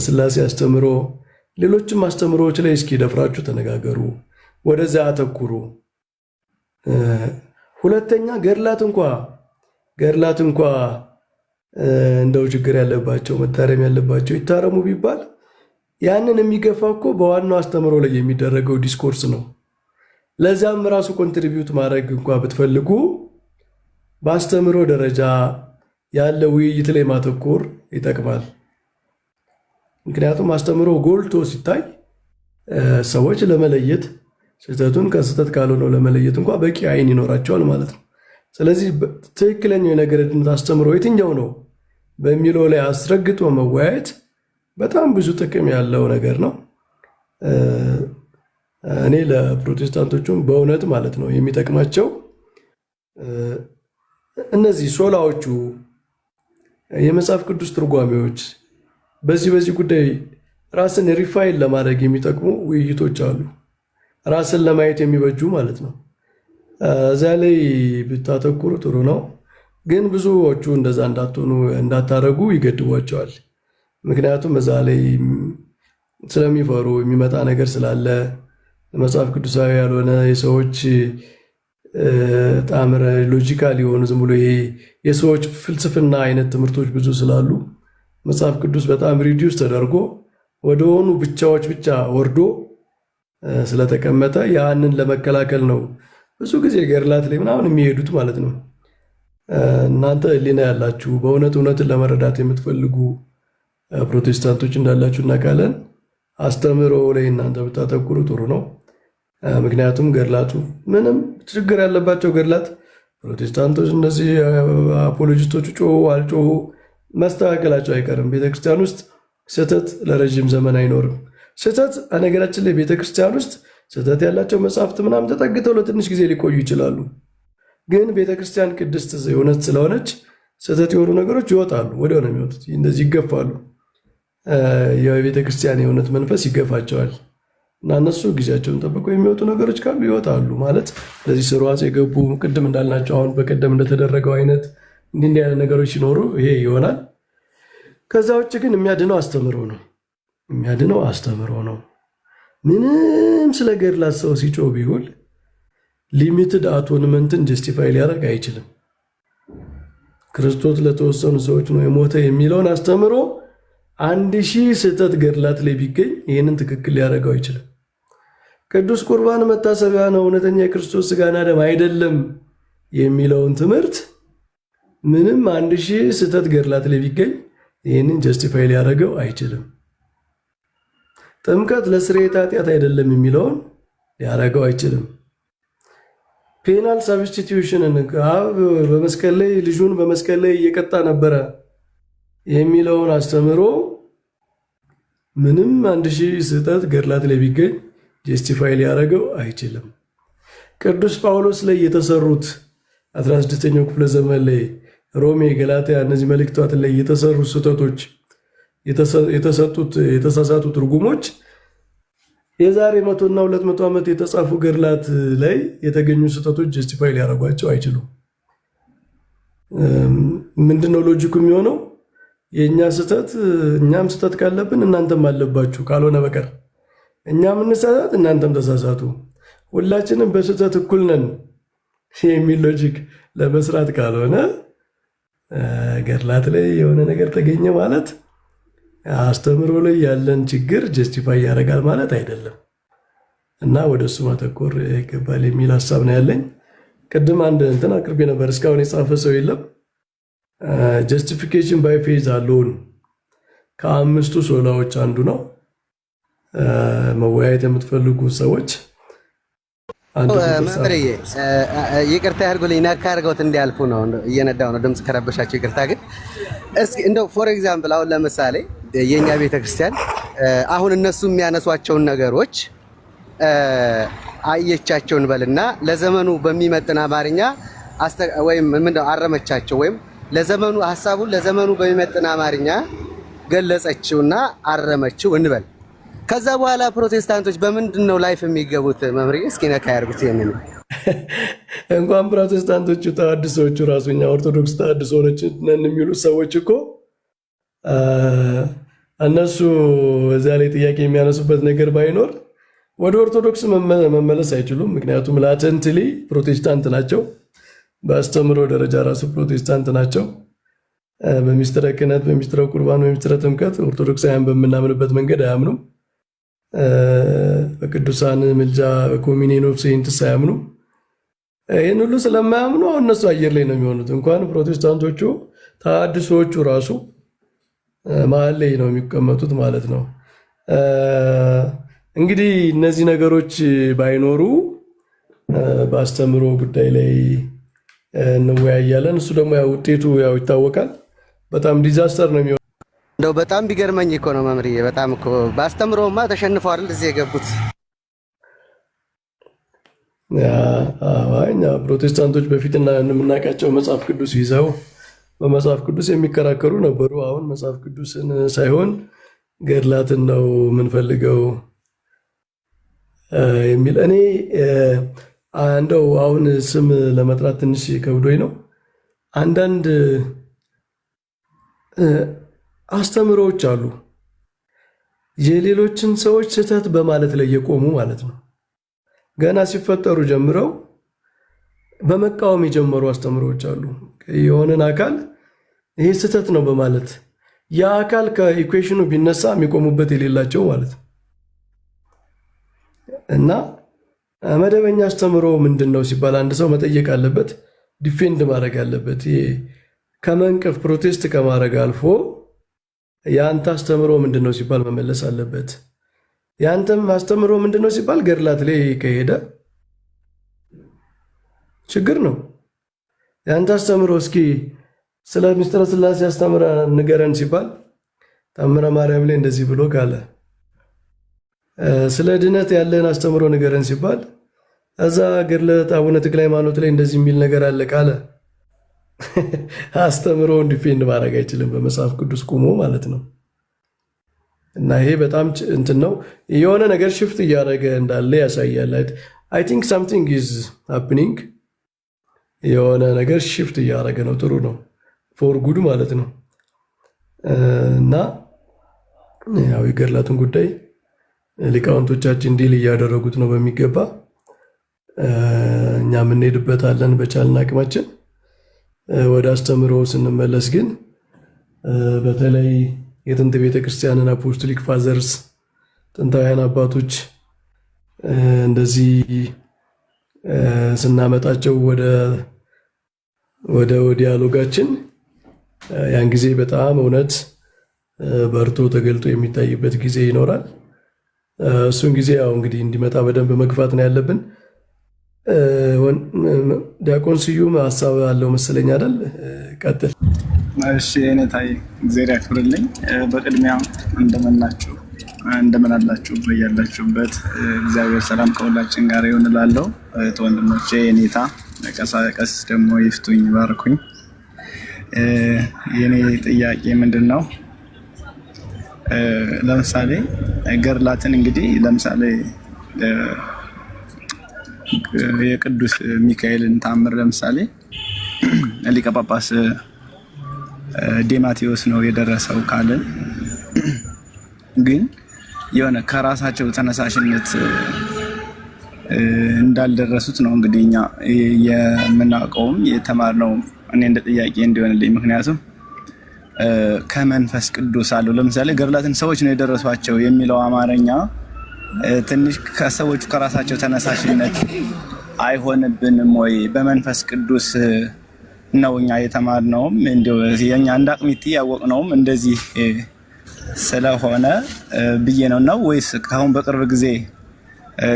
ሥላሴ አስተምሮ፣ ሌሎችም አስተምሮዎች ላይ እስኪ ደፍራችሁ ተነጋገሩ፣ ወደዚያ አተኩሩ። ሁለተኛ ገድላት እንኳ እንደው ችግር ያለባቸው መታረም ያለባቸው ይታረሙ ቢባል ያንን የሚገፋው እኮ በዋናው አስተምሮ ላይ የሚደረገው ዲስኮርስ ነው። ለዛም ራሱ ኮንትሪቢዩት ማድረግ እንኳ ብትፈልጉ በአስተምሮ ደረጃ ያለ ውይይት ላይ ማተኮር ይጠቅማል። ምክንያቱም አስተምሮ ጎልቶ ሲታይ ሰዎች ለመለየት ስህተቱን ከስህተት ካልሆነው ለመለየት እንኳ በቂ አይን ይኖራቸዋል ማለት ነው። ስለዚህ ትክክለኛው የነገረ ድነት አስተምሮ የትኛው ነው በሚለው ላይ አስረግጦ መወያየት በጣም ብዙ ጥቅም ያለው ነገር ነው። እኔ ለፕሮቴስታንቶቹም በእውነት ማለት ነው የሚጠቅማቸው እነዚህ ሶላዎቹ የመጽሐፍ ቅዱስ ትርጓሜዎች በዚህ ጉዳይ ራስን ሪፋይን ለማድረግ የሚጠቅሙ ውይይቶች አሉ። ራስን ለማየት የሚበጁ ማለት ነው። እዚያ ላይ ብታተኩሩ ጥሩ ነው። ግን ብዙዎቹ እንደዛ እንዳታረጉ ይገድቧቸዋል። ምክንያቱም እዛ ላይ ስለሚፈሩ የሚመጣ ነገር ስላለ መጽሐፍ ቅዱሳዊ ያልሆነ የሰዎች ጣምረ ሎጂካል የሆኑ ዝም ብሎ ይሄ የሰዎች ፍልስፍና አይነት ትምህርቶች ብዙ ስላሉ መጽሐፍ ቅዱስ በጣም ሪዲዩስ ተደርጎ ወደሆኑ ብቻዎች ብቻ ወርዶ ስለተቀመጠ ያንን ለመከላከል ነው ብዙ ጊዜ ገድላት ላይ ምናምን የሚሄዱት ማለት ነው። እናንተ ሕሊና ያላችሁ በእውነት እውነትን ለመረዳት የምትፈልጉ ፕሮቴስታንቶች እንዳላችሁ እናውቃለን። አስተምህሮ ላይ እናንተ ብታተኩሩ ጥሩ ነው። ምክንያቱም ገድላቱ ምንም ችግር ያለባቸው ገድላት ፕሮቴስታንቶች እነዚህ አፖሎጂስቶቹ ጮሁ አልጮሁ መስተካከላቸው አይቀርም። ቤተክርስቲያን ውስጥ ስህተት ለረዥም ዘመን አይኖርም። ስህተት ነገራችን ላይ ቤተክርስቲያን ውስጥ ስህተት ያላቸው መጽሐፍት ምናምን ተጠግተው ለትንሽ ጊዜ ሊቆዩ ይችላሉ። ግን ቤተክርስቲያን ቅድስት የሆነች ስለሆነች ስህተት የሆኑ ነገሮች ይወጣሉ፣ ወዲያው ነው የሚወጡት። እንደዚህ ይገፋሉ። የቤተክርስቲያን የእውነት መንፈስ ይገፋቸዋል እና እነሱ ጊዜያቸውን ጠብቀው የሚወጡ ነገሮች ካሉ ይወጣሉ። ማለት ለዚህ ስርዋጽ የገቡ ቅድም እንዳልናቸው አሁን በቀደም እንደተደረገው አይነት እንዲህ ያለ ነገሮች ሲኖሩ ይሄ ይሆናል። ከዛ ውጭ ግን የሚያድነው አስተምሮ ነው። ምንም ስለ ገድላት ሰው ሲጮህ ቢውል ሊሚትድ አቶንመንትን ጀስቲፋይ ሊያደርግ አይችልም። ክርስቶስ ለተወሰኑ ሰዎች ነው የሞተ የሚለውን አስተምሮ 1000 ስህተት ገድላት ላይ ቢገኝ ይህንን ትክክል ሊያደርገው አይችልም። ቅዱስ ቁርባን መታሰቢያ ነው፣ እውነተኛ የክርስቶስ ሥጋና ደም አይደለም የሚለውን ትምህርት ምንም 1000 ስህተት ገድላት ላይ ቢገኝ ይህንን ጀስቲፋይ ሊያደርገው አይችልም። ጥምቀት ለስርየተ ኃጢአት አይደለም የሚለውን ሊያደርገው አይችልም። ፔናል ሳብስቲቲዩሽንን አብ በመስቀል ላይ ልጁን በመስቀል ላይ እየቀጣ ነበረ የሚለውን አስተምሮ ምንም 1000 ስህተት ገድላት ላይ ቢገኝ ጀስቲፋይ ሊያደርገው አይችልም። ቅዱስ ጳውሎስ ላይ የተሰሩት 16ኛው ክፍለ ዘመን ላይ ሮሜ፣ ገላትያ እነዚህ መልእክታት ላይ የተሰሩ ስህተቶች የተሳሳቱ ትርጉሞች የዛሬ 100 እና 200 ዓመት የተጻፉ ገድላት ላይ የተገኙ ስህተቶች ጀስቲፋይ ሊያደርጓቸው አይችሉም። ምንድነው ሎጂኩ የሚሆነው? የእኛ ስህተት እኛም ስህተት ካለብን እናንተም አለባችሁ ካልሆነ በቀር እኛም እንሳሳት እናንተም ተሳሳቱ፣ ሁላችንም በስህተት እኩል ነን የሚል ሎጂክ ለመስራት ካልሆነ ገድላት ላይ የሆነ ነገር ተገኘ ማለት አስተምሮ ላይ ያለን ችግር ጀስቲፋይ ያደርጋል ማለት አይደለም እና ወደ እሱ ማተኮር ይገባል የሚል ሀሳብ ነው ያለኝ። ቅድም አንድ እንትን አቅርቤ ነበር፣ እስካሁን የጻፈ ሰው የለም። ጀስቲፊኬሽን ባይ ፌዝ አሎን ከአምስቱ ሶላዎች አንዱ ነው። መወያየት የምትፈልጉ ሰዎች መምሬ ይቅርታ ያድርጉልኝ፣ ነካ አድርገውት እንዲያልፉ ነው። እየነዳው ነው፣ ድምፅ ከረበሻቸው ይቅርታ። ግን እስኪ እንደው ፎር ኤግዛምፕል አሁን ለምሳሌ የኛ ቤተክርስቲያን አሁን እነሱ የሚያነሷቸውን ነገሮች አየቻቸውን በልና ለዘመኑ በሚመጥን አማርኛ ወይም ምንድነው አረመቻቸው፣ ወይም ለዘመኑ ሐሳቡን ለዘመኑ በሚመጥን አማርኛ ገለጸችውና አረመችው እንበል። ከዛ በኋላ ፕሮቴስታንቶች በምንድን ነው ላይፍ የሚገቡት? መምሪ እስኪ ነካ ያርጉት። ይሄንን እንኳን ፕሮቴስታንቶቹ ተሐድሶቹ ራሱኛ ኦርቶዶክስ ተሐድሶች ነን የሚሉት ሰዎች እኮ እነሱ እዛ ላይ ጥያቄ የሚያነሱበት ነገር ባይኖር ወደ ኦርቶዶክስ መመለስ አይችሉም። ምክንያቱም ላተንትሊ ፕሮቴስታንት ናቸው። በአስተምሮ ደረጃ ራሱ ፕሮቴስታንት ናቸው። በሚስጥረ ክህነት፣ በሚስጥረ ቁርባን፣ በሚስጥረ ጥምቀት ኦርቶዶክሳውያን በምናምንበት መንገድ አያምኑም። በቅዱሳን ምልጃ ኮሚኒየን ኦፍ ሴንትስ አያምኑም። ይህን ሁሉ ስለማያምኑ እነሱ አየር ላይ ነው የሚሆኑት። እንኳን ፕሮቴስታንቶቹ ተሐድሶቹ ራሱ መሀል ላይ ነው የሚቀመጡት ማለት ነው። እንግዲህ እነዚህ ነገሮች ባይኖሩ በአስተምሮ ጉዳይ ላይ እንወያያለን። እሱ ደግሞ ያው ውጤቱ ያው ይታወቃል። በጣም ዲዛስተር ነው የሚሆነው። እንደው በጣም ቢገርመኝ እኮ ነው መምሪ፣ በጣም እኮ በአስተምሮማ ተሸንፈው አይደል እዚህ የገቡት። እኛ ፕሮቴስታንቶች በፊትና የምናውቃቸው መጽሐፍ ቅዱስ ይዘው በመጽሐፍ ቅዱስ የሚከራከሩ ነበሩ። አሁን መጽሐፍ ቅዱስን ሳይሆን ገድላትን ነው የምንፈልገው የሚል እኔ እንደው አሁን ስም ለመጥራት ትንሽ ከብዶኝ ነው። አንዳንድ አስተምሮዎች አሉ የሌሎችን ሰዎች ስህተት በማለት ላይ የቆሙ ማለት ነው። ገና ሲፈጠሩ ጀምረው በመቃወም የጀመሩ አስተምሮዎች አሉ። የሆነን አካል ይሄ ስህተት ነው በማለት ያ አካል ከኢኩዌሽኑ ቢነሳ የሚቆሙበት የሌላቸው ማለት ነው። እና መደበኛ አስተምሮ ምንድን ነው ሲባል አንድ ሰው መጠየቅ አለበት፣ ዲፌንድ ማድረግ አለበት። ከመንቀፍ ፕሮቴስት ከማድረግ አልፎ የአንተ አስተምሮ ምንድን ነው ሲባል መመለስ አለበት። የአንተም አስተምሮ ምንድን ነው ሲባል ገድላት ላይ ከሄደ ችግር ነው። የአንተ አስተምሮ እስኪ ስለ ምስጢረ ሥላሴ አስተምረ ንገረን ሲባል ተአምረ ማርያም ላይ እንደዚህ ብሎ ካለ፣ ስለ ድነት ያለን አስተምሮ ንገረን ሲባል እዛ ገድለ አቡነ ተክለ ሃይማኖት ላይ እንደዚህ የሚል ነገር አለ ካለ አስተምሮውን ዲፌንድ ማድረግ አይችልም፣ በመጽሐፍ ቅዱስ ቁሞ ማለት ነው። እና ይሄ በጣም እንትን ነው። የሆነ ነገር ሽፍት እያደረገ እንዳለ ያሳያል። አይ ቲንክ ሳምቲንግ ኢዝ ሃፕኒንግ። የሆነ ነገር ሽፍት እያደረገ ነው። ጥሩ ነው፣ ፎር ጉድ ማለት ነው። እና ያው የገድላቱን ጉዳይ ሊቃውንቶቻችን ዲል እያደረጉት ነው በሚገባ። እኛ የምንሄድበታለን በቻልን አቅማችን። ወደ አስተምሮ ስንመለስ ግን በተለይ የጥንት ቤተክርስቲያንን አፖስቶሊክ ፋዘርስ ጥንታውያን አባቶች እንደዚህ ስናመጣቸው ወደ ዲያሎጋችን ያን ጊዜ በጣም እውነት በርቶ ተገልጦ የሚታይበት ጊዜ ይኖራል። እሱን ጊዜ ያው እንግዲህ እንዲመጣ በደንብ መግፋት ነው ያለብን። ዲያቆን ስዩም ሀሳብ አለው መሰለኝ አይደል? ቀጥል። እሺ፣ እኔ ታይ እግዚአብሔር ያክብርልኝ። በቅድሚያ እንደምናችሁ እንደምን አላችሁ? በያላችሁበት እግዚአብሔር ሰላም ከሁላችን ጋር ይሁን እላለሁ። እህት ወንድሞቼ፣ የኔታ ቀሲስ ደግሞ ይፍቱኝ ባርኩኝ። የኔ ጥያቄ ምንድን ነው? ለምሳሌ ገድላትን እንግዲህ ለምሳሌ የቅዱስ ሚካኤልን ታምር ለምሳሌ ሊቀ ጳጳስ ዴማቴዎስ ነው የደረሰው ካልን ግን የሆነ ከራሳቸው ተነሳሽነት እንዳልደረሱት ነው እንግዲህ እኛ የምናውቀውም የተማርነው። እኔ እንደ ጥያቄ እንዲሆንልኝ ምክንያቱም ከመንፈስ ቅዱስ አለው ለምሳሌ ገድላትን ሰዎች ነው የደረሷቸው የሚለው አማርኛ ትንሽ ከሰዎቹ ከራሳቸው ተነሳሽነት አይሆንብንም ወይ? በመንፈስ ቅዱስ ነው እኛ የተማርነውም እንደው የኛ እንዳቅሚቲ ያወቅነውም እንደዚህ ስለሆነ ብዬ ነው ወይስ ካሁን በቅርብ ጊዜ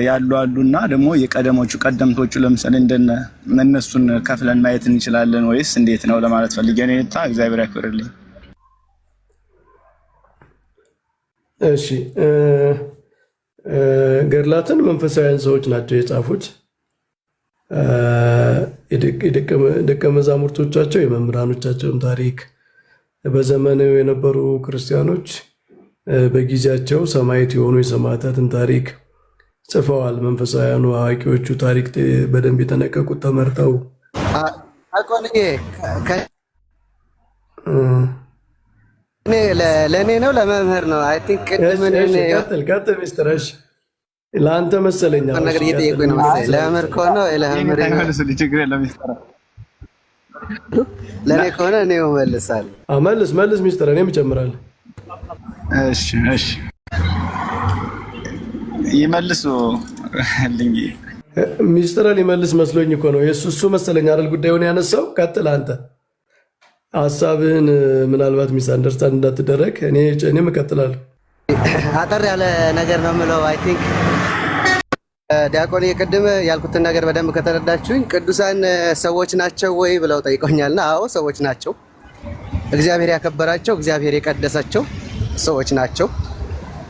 ያሉ አሉና ደግሞ የቀደሞቹ ቀደምቶቹ ለምሳሌ እንደነ እነሱን ከፍለን ማየት እንችላለን ወይስ እንዴት ነው ለማለት ፈልጌ ነው። እግዚአብሔር ያክብርልኝ። እሺ ገድላትን መንፈሳውያን ሰዎች ናቸው የጻፉት። የደቀ መዛሙርቶቻቸው የመምህራኖቻቸውን ታሪክ በዘመኑ የነበሩ ክርስቲያኖች በጊዜያቸው ሰማዕት የሆኑ የሰማዕታትን ታሪክ ጽፈዋል። መንፈሳውያኑ አዋቂዎቹ ታሪክ በደንብ የተነቀቁት ተመርጠው ለእኔ ነው ለመምህር ነው። አይ ቲንክ ቀጥል ሚስትረሽ ለአንተ መሰለኝ ነገር እየጠየቁኝ ነው መሰለኝ። ለመምህር ከሆነ ለመምህር ለእኔ ከሆነ እኔ እመልሳለሁ። መልስ ሚስትር፣ እኔም እጨምራለሁ። እሺ ይመልሱ ልኝ ሚስትር ሊመልስ መስሎኝ እኮ ነው። እሱ መሰለኝ አይደል ጉዳዩን ያነሳው። ቀጥል አንተ ሀሳብህን ምናልባት ሚስ አንደርስታንድ እንዳትደረግ እኔም እቀጥላለሁ። አጠር ያለ ነገር ነው የምለው። አይ ቲንክ ዲያቆን የቅድም ያልኩትን ነገር በደንብ ከተረዳችሁኝ ቅዱሳን ሰዎች ናቸው ወይ ብለው ጠይቆኛልና፣ አዎ ሰዎች ናቸው። እግዚአብሔር ያከበራቸው፣ እግዚአብሔር የቀደሳቸው ሰዎች ናቸው።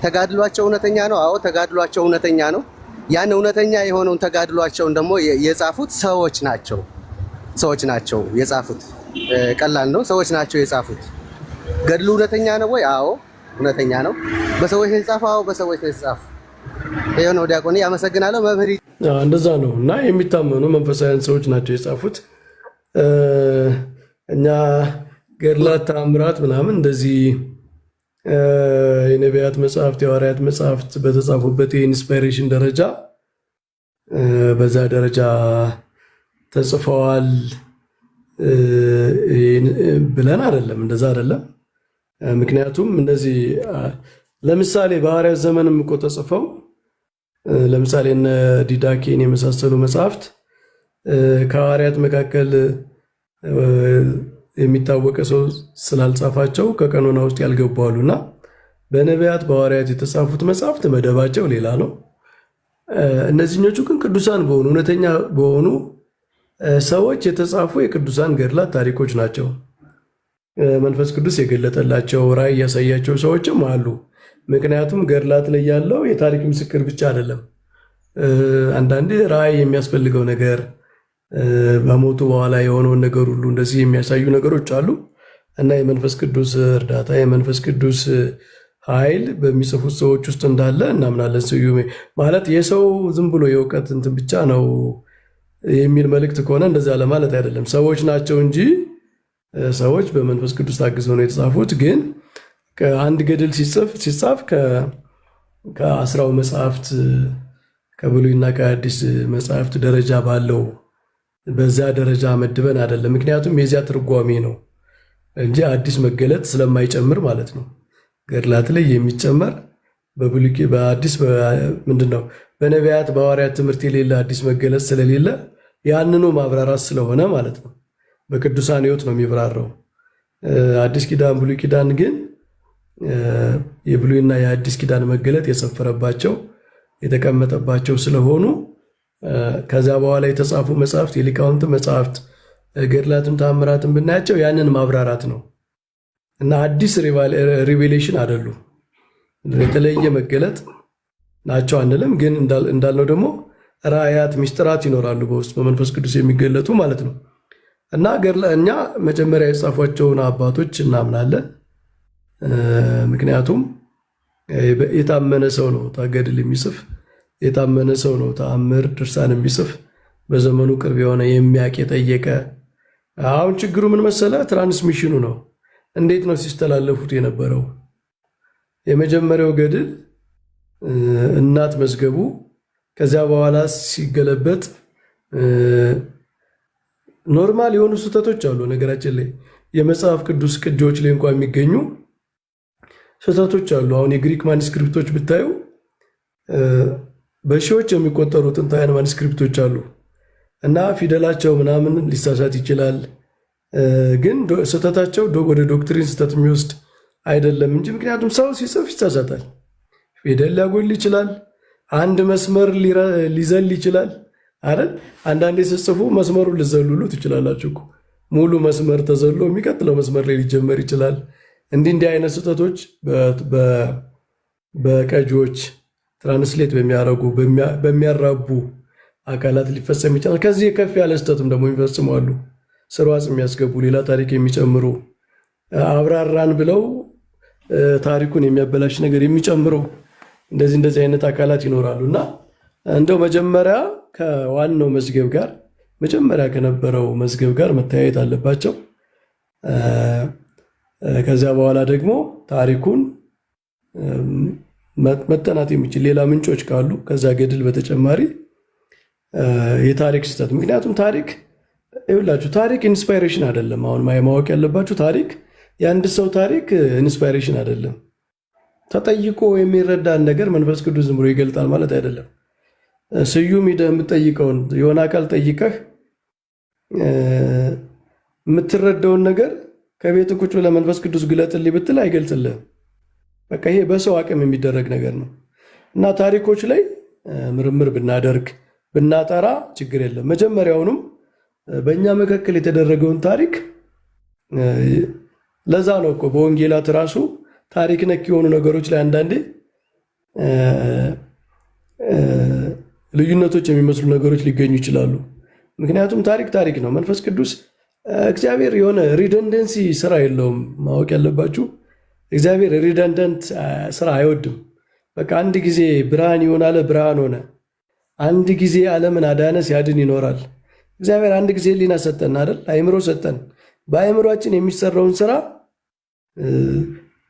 ተጋድሏቸው እውነተኛ ነው። አዎ ተጋድሏቸው እውነተኛ ነው። ያን እውነተኛ የሆነውን ተጋድሏቸውን ደግሞ የጻፉት ሰዎች ናቸው የጻፉት። ቀላል ነው። ሰዎች ናቸው የጻፉት። ገድሉ እውነተኛ ነው ወይ? አዎ እውነተኛ ነው። በሰዎች የተጻፈው? አዎ በሰዎች የተጻፈው። ይሄው ነው ዲያቆን። አመሰግናለሁ መምህር። እንደዛ ነው እና የሚታመኑ መንፈሳውያን ሰዎች ናቸው የጻፉት። እኛ ገድላት፣ ተአምራት ምናምን እንደዚህ የነቢያት መጽሐፍት፣ የሐዋርያት መጽሐፍት በተጻፉበት የኢንስፓይሬሽን ደረጃ በዛ ደረጃ ተጽፈዋል ብለን አይደለም። እንደዛ አይደለም። ምክንያቱም እነዚህ ለምሳሌ በሐዋርያት ዘመንም እኮ ተጽፈው ለምሳሌ እነ ዲዳኬን የመሳሰሉ መጽሐፍት ከሐዋርያት መካከል የሚታወቀ ሰው ስላልጻፋቸው ከቀኖና ውስጥ ያልገቡ አሉና በነቢያት በሐዋርያት የተጻፉት መጽሐፍት መደባቸው ሌላ ነው። እነዚህኞቹ ግን ቅዱሳን በሆኑ እውነተኛ በሆኑ ሰዎች የተጻፉ የቅዱሳን ገድላት ታሪኮች ናቸው። መንፈስ ቅዱስ የገለጠላቸው ራእይ ያሳያቸው ሰዎችም አሉ። ምክንያቱም ገድላት ላይ ያለው የታሪክ ምስክር ብቻ አይደለም። አንዳንዴ ራእይ የሚያስፈልገው ነገር በሞቱ በኋላ የሆነውን ነገር ሁሉ እንደዚህ የሚያሳዩ ነገሮች አሉ እና የመንፈስ ቅዱስ እርዳታ የመንፈስ ቅዱስ ኃይል በሚጽፉት ሰዎች ውስጥ እንዳለ እናምናለን። ስዩሜ ማለት የሰው ዝም ብሎ የእውቀት እንትን ብቻ ነው የሚል መልእክት ከሆነ እንደዛ ለማለት አይደለም። ሰዎች ናቸው እንጂ ሰዎች በመንፈስ ቅዱስ ታግዘው ነው የተጻፉት። ግን አንድ ገድል ሲጻፍ ከአስራው መጽሐፍት ከብሉይና ከአዲስ መጽሐፍት ደረጃ ባለው በዛ ደረጃ መድበን አይደለም። ምክንያቱም የዚያ ትርጓሜ ነው እንጂ አዲስ መገለጥ ስለማይጨምር ማለት ነው። ገድላት ላይ የሚጨመር በአዲስ ምንድነው በነቢያት በሐዋርያት ትምህርት የሌለ አዲስ መገለጽ ስለሌለ ያንኑ ማብራራት ስለሆነ ማለት ነው። በቅዱሳን ሕይወት ነው የሚብራራው። አዲስ ኪዳን ብሉይ ኪዳን ግን የብሉይና የአዲስ ኪዳን መገለጥ የሰፈረባቸው የተቀመጠባቸው ስለሆኑ ከዛ በኋላ የተጻፉ መጽሐፍት የሊቃውንት መጽሐፍት ገድላትም ተአምራትም ብናያቸው ያንን ማብራራት ነው እና አዲስ ሪቬሌሽን አይደሉም። የተለየ መገለጥ ናቸው አንልም፣ ግን እንዳልነው ደግሞ ራእያት ሚስጥራት ይኖራሉ በውስጥ በመንፈስ ቅዱስ የሚገለጡ ማለት ነው። እና እኛ መጀመሪያ የጻፏቸውን አባቶች እናምናለን። ምክንያቱም የታመነ ሰው ነው ገድል የሚጽፍ፣ የታመነ ሰው ነው ተአምር ድርሳን የሚጽፍ፣ በዘመኑ ቅርብ የሆነ የሚያውቅ የጠየቀ። አሁን ችግሩ ምን መሰለ? ትራንስሚሽኑ ነው። እንዴት ነው ሲስተላለፉት የነበረው? የመጀመሪያው ገድል እናት መዝገቡ፣ ከዚያ በኋላ ሲገለበጥ ኖርማል የሆኑ ስህተቶች አሉ። ነገራችን ላይ የመጽሐፍ ቅዱስ ቅጂዎች ላይ እንኳን የሚገኙ ስህተቶች አሉ። አሁን የግሪክ ማኒስክሪፕቶች ብታዩ በሺዎች የሚቆጠሩ ጥንታውያን ማኒስክሪፕቶች አሉ እና ፊደላቸው ምናምን ሊሳሳት ይችላል። ግን ስህተታቸው ወደ ዶክትሪን ስህተት የሚወስድ አይደለም እንጂ ምክንያቱም ሰው ሲጽፍ ይሳሳታል። ፊደል ሊያጎል ይችላል። አንድ መስመር ሊዘል ይችላል አይደል? አንዳንዴ ስትጽፉ መስመሩን ልዘሉሉ ትችላላችሁ። ሙሉ መስመር ተዘሎ የሚቀጥለው መስመር ላይ ሊጀመር ይችላል። እንዲህ አይነት ስህተቶች በቀጂዎች ትራንስሌት በሚያደርጉ በሚያራቡ አካላት ሊፈጸም ይችላል። ከዚህ ከፍ ያለ ስህተትም ደግሞ የሚፈጽሙ አሉ። ስርዋጽ የሚያስገቡ ሌላ ታሪክ የሚጨምሩ አብራራን ብለው ታሪኩን የሚያበላሽ ነገር የሚጨምሩ እንደዚህ አይነት አካላት ይኖራሉ እና እንደው መጀመሪያ ከዋናው መዝገብ ጋር መጀመሪያ ከነበረው መዝገብ ጋር መተያየት አለባቸው። ከዚያ በኋላ ደግሞ ታሪኩን መጠናት የሚችል ሌላ ምንጮች ካሉ ከዛ ገድል በተጨማሪ የታሪክ ስህተት። ምክንያቱም ታሪክ ይኸውላችሁ ታሪክ ኢንስፓይሬሽን አይደለም። አሁን ማወቅ ያለባችሁ ታሪክ የአንድ ሰው ታሪክ ኢንስፓይሬሽን አይደለም። ተጠይቆ የሚረዳን ነገር መንፈስ ቅዱስ ዝም ብሎ ይገልጣል ማለት አይደለም። ስዩም ሄደህ የምትጠይቀውን የሆነ አካል ጠይቀህ የምትረዳውን ነገር ከቤት ቁጭ ብለህ መንፈስ ቅዱስ ግለጥልኝ ብትል አይገልጽልህም። በቃ ይሄ በሰው አቅም የሚደረግ ነገር ነው እና ታሪኮች ላይ ምርምር ብናደርግ ብናጠራ ችግር የለም። መጀመሪያውኑም በእኛ መካከል የተደረገውን ታሪክ ለዛ ነው እኮ በወንጌላት ራሱ ታሪክ ነክ የሆኑ ነገሮች ላይ አንዳንዴ ልዩነቶች የሚመስሉ ነገሮች ሊገኙ ይችላሉ። ምክንያቱም ታሪክ ነው። መንፈስ ቅዱስ እግዚአብሔር የሆነ ሪደንደንሲ ስራ የለውም። ማወቅ ያለባችሁ እግዚአብሔር ሪደንደንት ስራ አይወድም። በቃ አንድ ጊዜ ብርሃን ይሆን አለ፣ ብርሃን ሆነ። አንድ ጊዜ ዓለምን አዳነ፣ ሲያድን ይኖራል። እግዚአብሔር አንድ ጊዜ ሕሊና ሰጠን አይደል? አእምሮ ሰጠን። በአእምሯችን የሚሰራውን ስራ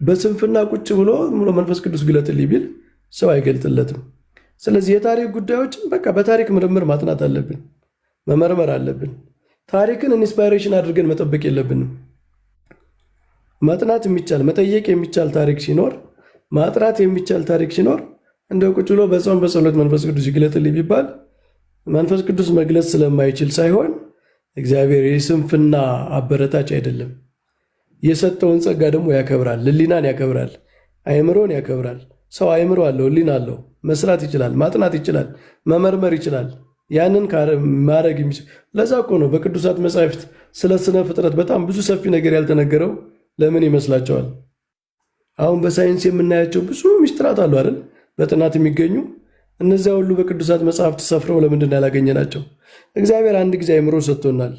በስንፍና ቁጭ ብሎ መንፈስ ቅዱስ ግለጥልኝ ቢል ሰው አይገልጥለትም። ስለዚህ የታሪክ ጉዳዮችን በቃ በታሪክ ምርምር ማጥናት አለብን፣ መመርመር አለብን። ታሪክን ኢንስፓይሬሽን አድርገን መጠበቅ የለብንም። ማጥናት የሚቻል መጠየቅ የሚቻል ታሪክ ሲኖር፣ ማጥራት የሚቻል ታሪክ ሲኖር እንደው ቁጭ ብሎ በጾም በጸሎት መንፈስ ቅዱስ ይግለጥልኝ ቢባል መንፈስ ቅዱስ መግለጽ ስለማይችል ሳይሆን እግዚአብሔር የስንፍና አበረታች አይደለም። የሰጠውን ጸጋ ደግሞ ያከብራል። ሕሊናን ያከብራል። አእምሮን ያከብራል። ሰው አእምሮ አለው፣ ሕሊና አለው። መስራት ይችላል፣ ማጥናት ይችላል፣ መመርመር ይችላል። ያንን ማድረግ የሚችል ለዛ እኮ ነው በቅዱሳት መጻሕፍት ስለ ስነ ፍጥረት በጣም ብዙ ሰፊ ነገር ያልተነገረው። ለምን ይመስላቸዋል? አሁን በሳይንስ የምናያቸው ብዙ ሚስጥራት አሉ አይደል? በጥናት የሚገኙ እነዚያ ሁሉ በቅዱሳት መጽሐፍት ሰፍረው ለምንድን ያላገኘናቸው? እግዚአብሔር አንድ ጊዜ አእምሮ ሰጥቶናል።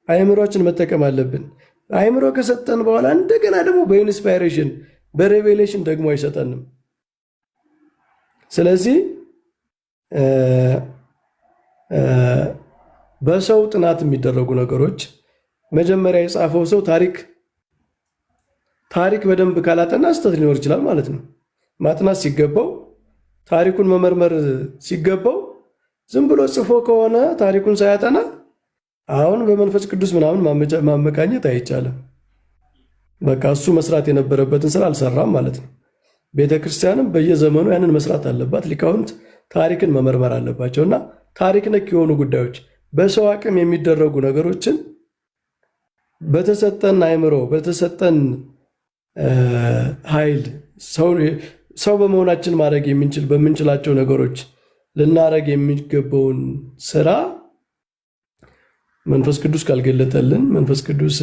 አእምሮችን መጠቀም አለብን። አእምሮ ከሰጠን በኋላ እንደገና ደግሞ በኢንስፓይሬሽን በሬቬሌሽን ደግሞ አይሰጠንም። ስለዚህ በሰው ጥናት የሚደረጉ ነገሮች መጀመሪያ የጻፈው ሰው ታሪክ በደንብ ካላጠና ስህተት ሊኖር ይችላል ማለት ነው። ማጥናት ሲገባው ታሪኩን መመርመር ሲገባው ዝም ብሎ ጽፎ ከሆነ ታሪኩን ሳያጠና አሁን በመንፈስ ቅዱስ ምናምን ማመካኘት አይቻልም። በቃ እሱ መስራት የነበረበትን ስራ አልሰራም ማለት ነው። ቤተ ክርስቲያንም በየዘመኑ ያንን መስራት አለባት። ሊቃውንት ታሪክን መመርመር አለባቸው እና ታሪክ ነክ የሆኑ ጉዳዮች በሰው አቅም የሚደረጉ ነገሮችን በተሰጠን አእምሮ በተሰጠን ኃይል ሰው በመሆናችን ማድረግ በምንችላቸው ነገሮች ልናረግ የሚገባውን ስራ መንፈስ ቅዱስ ካልገለጠልን መንፈስ ቅዱስ